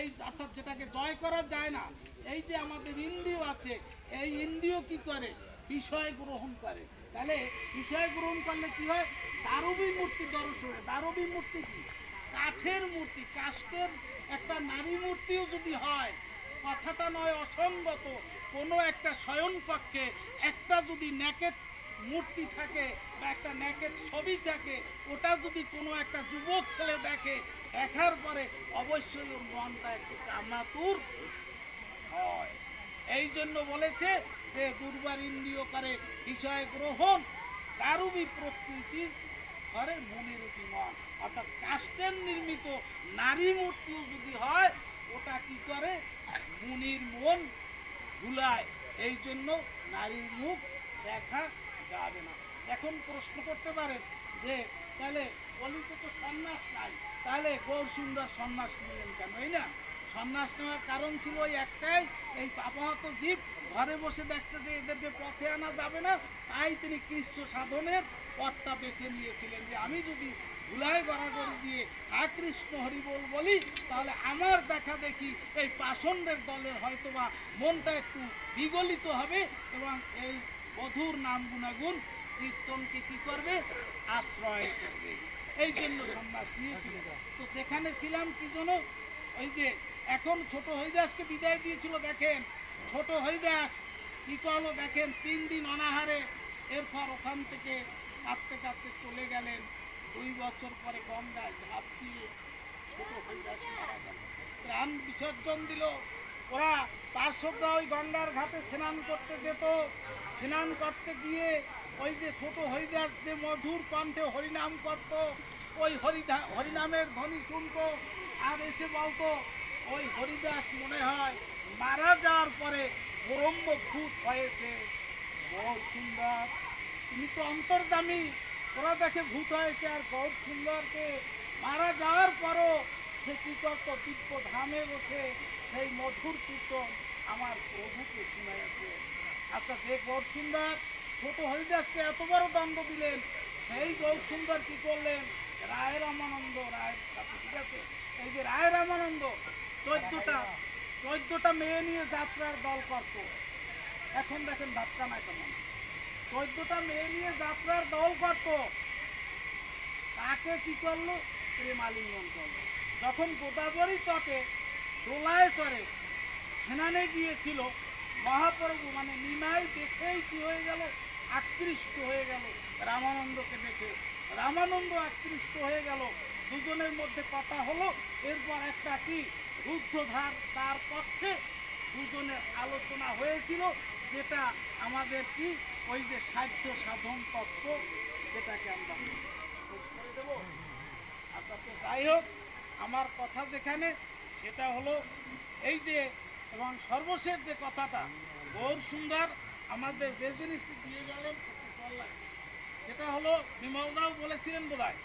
এই অর্থাৎ যেটাকে জয় করা যায় না, এই যে আমাদের ইন্দ্রিয় আছে, এই ইন্দ্রিয় কি করে? বিষয় গ্রহণ করে। তাহলে বিষয় গ্রহণ করলে কি হয়? দারুবী মূর্তি দর্শন। দারুবী মূর্তি কি? কাঠের মূর্তি, কাষ্ঠের একটা নারী মূর্তিও যদি হয়, কথাটা নয় অসঙ্গত। কোনো একটা শয়ন কক্ষে একটা যদি নেকেট মূর্তি থাকে বা একটা নেকেট ছবি থাকে, ওটা যদি কোনো একটা যুবক ছেলে দেখে, দেখার পরে অবশ্যই ওর মনটা একটু কামাতুর হয়। এই জন্য বলেছে যে দুর্বার ইন্দ্রিয় করে বিষয় গ্রহণ, দারুবী প্রকৃতির ঘরে মনের মন। অর্থাৎ কাষ্ঠের নির্মিত নারী মূর্তিও যদি হয়, ওটা কি করে? মুনির মন ভুলায়। এই জন্য নারীর মুখ দেখা যাবে না। এখন প্রশ্ন করতে পারেন যে তাহলে কলিতে তো সন্ন্যাস নাই, তাহলে গৌর সুন্দর সন্ন্যাস নিলেন কেন? এই না, সন্ন্যাস নেওয়ার কারণ ছিল ওই একটাই, এই পাপাহত জীব ঘরে বসে দেখছে যে এদেরকে পথে আনা যাবে না, তাই তিনি কৃষ্ণ সাধনের পথটা বেছে নিয়েছিলেন যে আমি যদি ধুলায় গড়াগড়ি দিয়ে কৃষ্ণ হরি বলি, তাহলে আমার দেখা দেখি এই পাষণ্ডের দলের হয়তোবা মনটা একটু বিগলিত হবে এবং এই বধুর নাম গুণাগুণ কীর্তনকে কি করবে? আশ্রয় করবে। এই জন্য সন্ন্যাস নিয়েছিলেন। তো যেখানে ছিলাম কি জন্য, ওই যে এখন ছোট হরিদাসকে বিদায় দিয়েছিল, দেখেন ছোট হরিদাস কি করলো দেখেন, 3 দিন অনাহারে। এরপর ওখান থেকে কাঁদতে কাঁদতে চলে গেলেন। 2 বছর পরে গঙ্গায় ঝাঁপ দিয়ে ছোট হরিদাস মারা গেল, প্রাণ বিসর্জন দিল। ওরা পার্শ্বরা ওই গঙ্গার ঘাটে স্নান করতে যেত, স্নান করতে গিয়ে ওই যে ছোট হরিদাস যে মধুর কণ্ঠে হরিনাম করত, ওই হরিনামের ধ্বনি শুনতো আর এসে বলতো, ওই হরিদাস মনে হয় মারা যাওয়ার পরে ব্রহ্মভূত হয়েছে। গৌর সুন্দর তুমি তো অন্তর্যামী, ওরা দেখে ভূত হয়েছে, আর গৌর সুন্দরকে মারা যাওয়ার পরও সে কি করতো? দিব্য ধামে বসে সেই মধুর কীর্তন আমার প্রভুকে শুনাইছে। আচ্ছা, যে গৌর সুন্দর ছোট হরিদাসকে এত বড় দণ্ড দিলেন, সেই গৌর সুন্দর কি করলেন? রায় রামানন্দ রায়ের সাথে, ঠিক আছে, এই যে রায় রামানন্দ 14টা মেয়ে নিয়ে যাত্রার দল করত। এখন দেখেন ভাবটা নাই কেমন, 14টা মেয়ে নিয়ে যাত্রার দল করত। তাকে কি করলো? প্রেমালিঙ্গন করলো। যখন গোদাবরী তটে দোলায় চড়ে স্নানে গিয়েছিল, মহাপ্রভু মানে নিমাই দেখেই কি হয়ে গেল? আকৃষ্ট হয়ে গেল রামানন্দকে দেখে। রামানন্দ আকৃষ্ট হয়ে গেল, দুজনের মধ্যে কথা হলো। এরপর একটা কি রুদ্ধধার তার পক্ষে দুজনের আলোচনা হয়েছিল, যেটা আমাদের কি ওই যে সাধ্য সাধন তত্ত্ব, যেটাকে আমরা শেষ করে দেব। আচ্ছা, তো যাই হোক, আমার কথা যেখানে সেটা হলো এই যে, এবং সর্বশেষ যে কথাটা গৌর সুন্দর আমাদের যে জিনিসটি দিয়ে গেলেন খুব ভালো লাগছে। সেটা হলো বিমলদাও বলেছিলেন বোধহয়,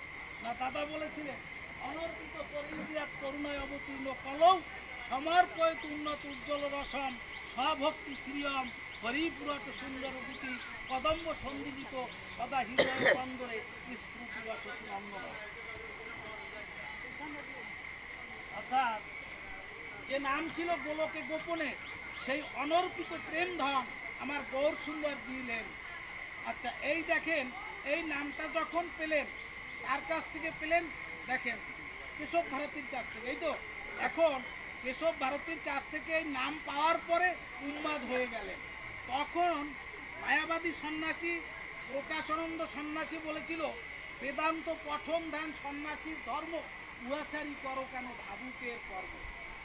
না দাদা বলেছিলেন, অনর্পিত পরিন্দিয়া করুণায় অবতীর্ণ কলৌ সমর্পয়ত উন্নত উজ্জ্বল রসম স্বভক্তি শ্রিয়ম হরিপুরত সুন্দর গুটি কদম্ব সন্দিবিত সদা হৃদয় কন্দরে স্মৃতি বসতি অন্ন। অর্থাৎ যে নাম ছিল গোলকে গোপনে, সেই অনর্পিত প্রেম ধাম আমার গৌর সুন্দর দিলেন। আচ্ছা, এই দেখেন, এই নামটা যখন পেলেন, কার কাছ থেকে পেলেন? দেখেন, কেশব ভারতীর কাছ থেকে। এই তো এখন কেশব ভারতীর কাছ থেকে এই নাম পাওয়ার পরে উন্মাদ হয়ে গেলেন। তখন মায়াবাদী সন্ন্যাসী প্রকাশানন্দ সন্ন্যাসী বলেছিল, বেদান্ত পঠন ধ্যান সন্ন্যাসীর ধর্ম, উহাচারী করো কেন ভাবুকের কর্ম।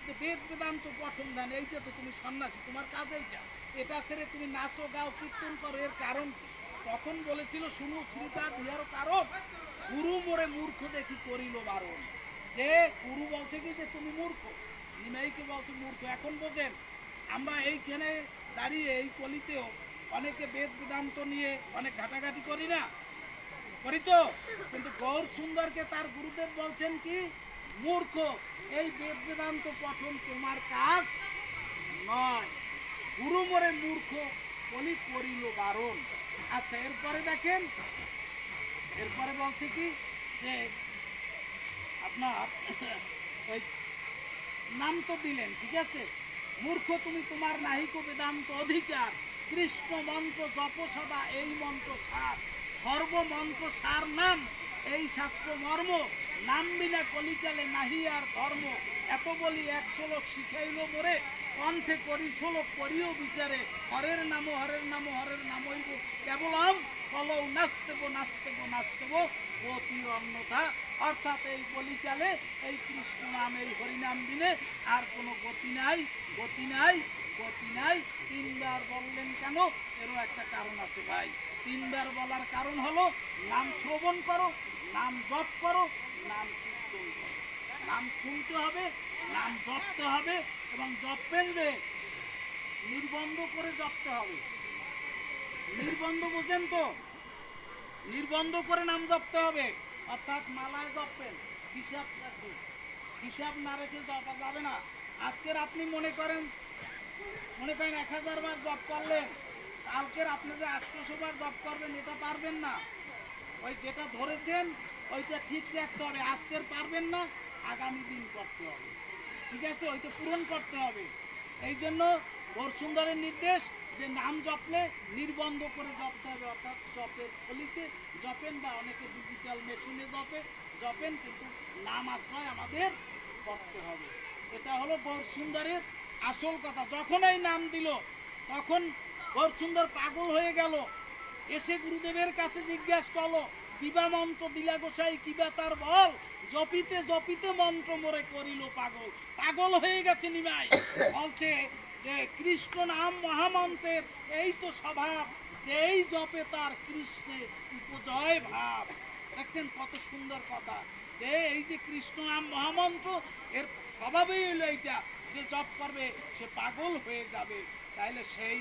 যে বেদ বেদান্ত পঠন ধ্যান, এইটা তো তুমি সন্ন্যাসী, তোমার কাজ এইটা, এটা ছেড়ে তুমি নাচো গাও কীর্তন করো, এর কারণ কি? তখন বলেছিল, শুনু শ্রীতা দিয়ার কারণ, গুরু মোরে মূর্খ দেখি করিল বারণ। যে গুরু বলছে কি যে তুমি মূর্খ, নিমাইকে বলছে মূর্খ। এখন বোঝেন, আমরা এইখানে দাঁড়িয়ে এই কলিতেও অনেকে বেদ বেদান্ত নিয়ে অনেক ঘাটাঘাটি করি না, করি তো, কিন্তু গৌর সুন্দরকে তার গুরুদেব বলছেন কি, মূর্খ, এই বেদ বেদান্ত পঠন তোমার কাজ নয়, গুরু মোরে মূর্খ বলি করিল বারণ। আচ্ছা, এরপরে দেখেন, এরপরে বলছে কি যে আপনার ওই নাম তো দিলেন, ঠিক আছে, মূর্খ তুমি তোমার নাহিক বেদান্ত অধিকার, কৃষ্ণ মন্ত্র জপ সদা এই মন্ত্র সার, সর্বমন্ত্র সার নাম এই শাস্ত্র মর্ম, নাম বিনা কলিকালে নাহি আর ধর্ম। এত বলি 100 লোক শিখাইল মোরে, কণ্ঠে করি 16 করিও বিচারে, হরের নাম হরের নাম হরের নাম হইব কেবলম, কলৌ নাচতেব নাচতেব নাচতেব গতি অন্যথা। অর্থাৎ এই কলিকালে এই কৃষ্ণ নাম এই হরিনাম দিলে আর কোনো গতি নাই, গতি নাই, গতি নাই। 3 বার বললেন কেন? এরও একটা কারণ আছে ভাই। 3 বার বলার কারণ হলো, নাম শ্রবণ করো, নাম জপ করো, নাম কীর্তন করো। নাম শুনতে হবে, নাম জপতে হবে, এবং জপেন যে নির্বন্ধ করে জপতে হবে। নির্বন্ধ বোঝেন তো? নির্বন্ধ করে নাম জপতে হবে, অর্থাৎ মালায় জপেন, হিসাব রাখবেন, হিসাব না রেখে জপা যাবে না। আজকের আপনি মনে করেন 1000 বার জপ করলেন, কালকের আপনি যে 800 বার জপ করবেন, এটা পারবেন না। ওই যেটা ধরেছেন ওইটা ঠিক রাখতে হবে, আজকের পারবেন না, আগামী দিন করতে হবে, ঠিক আছে, ওইটা পূরণ করতে হবে। এই জন্য গৌর সুন্দরের নির্দেশ যে নাম জপলে নির্বন্ধ করে জপতে হবে, অর্থাৎ জপের ফলিতে জপেন, বা অনেকে ডিজিটাল মেশিনে জপেন, কিন্তু নাম আশ্রয় আমাদের করতে হবে। এটা হলো গৌর সুন্দরের আসল কথা। যখন এই নাম দিল, তখন গৌর সুন্দর পাগল হয়ে গেল, এসে গুরুদেবের কাছে জিজ্ঞাসা করলো, কিবা মন্ত্র দিলা গোসাই, কিবা তার বল, জপিতে জপিতে মন্ত্র মোরে করিল পাগল। পাগল হয়ে গেছে নিমাই, বলছে যে কৃষ্ণ নাম মহামন্ত্রের এই তো স্বভাব, যেই জপে তার কৃষ্ণে উপজয় ভাব। দেখছেন কত সুন্দর কথা, যে এই যে কৃষ্ণ নাম মহামন্ত্র, এর স্বভাবই হলো এইটা, যে জপ করবে সে পাগল হয়ে যাবে। তাইলে সেই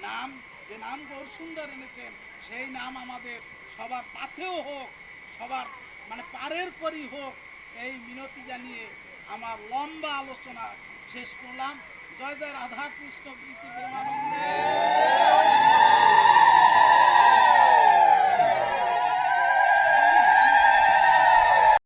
নাম, যে নাম গৌর সুন্দর এনেছেন, সেই নাম আমাদের সবার পাথেও হোক, সবার মানে পারের পরই হোক, এই মিনতি জানিয়ে আমার লম্বা আলোচনা শেষ করলাম। জয় জয় রাধা কৃষ্ণ প্রীতি প্রেমানন্দে।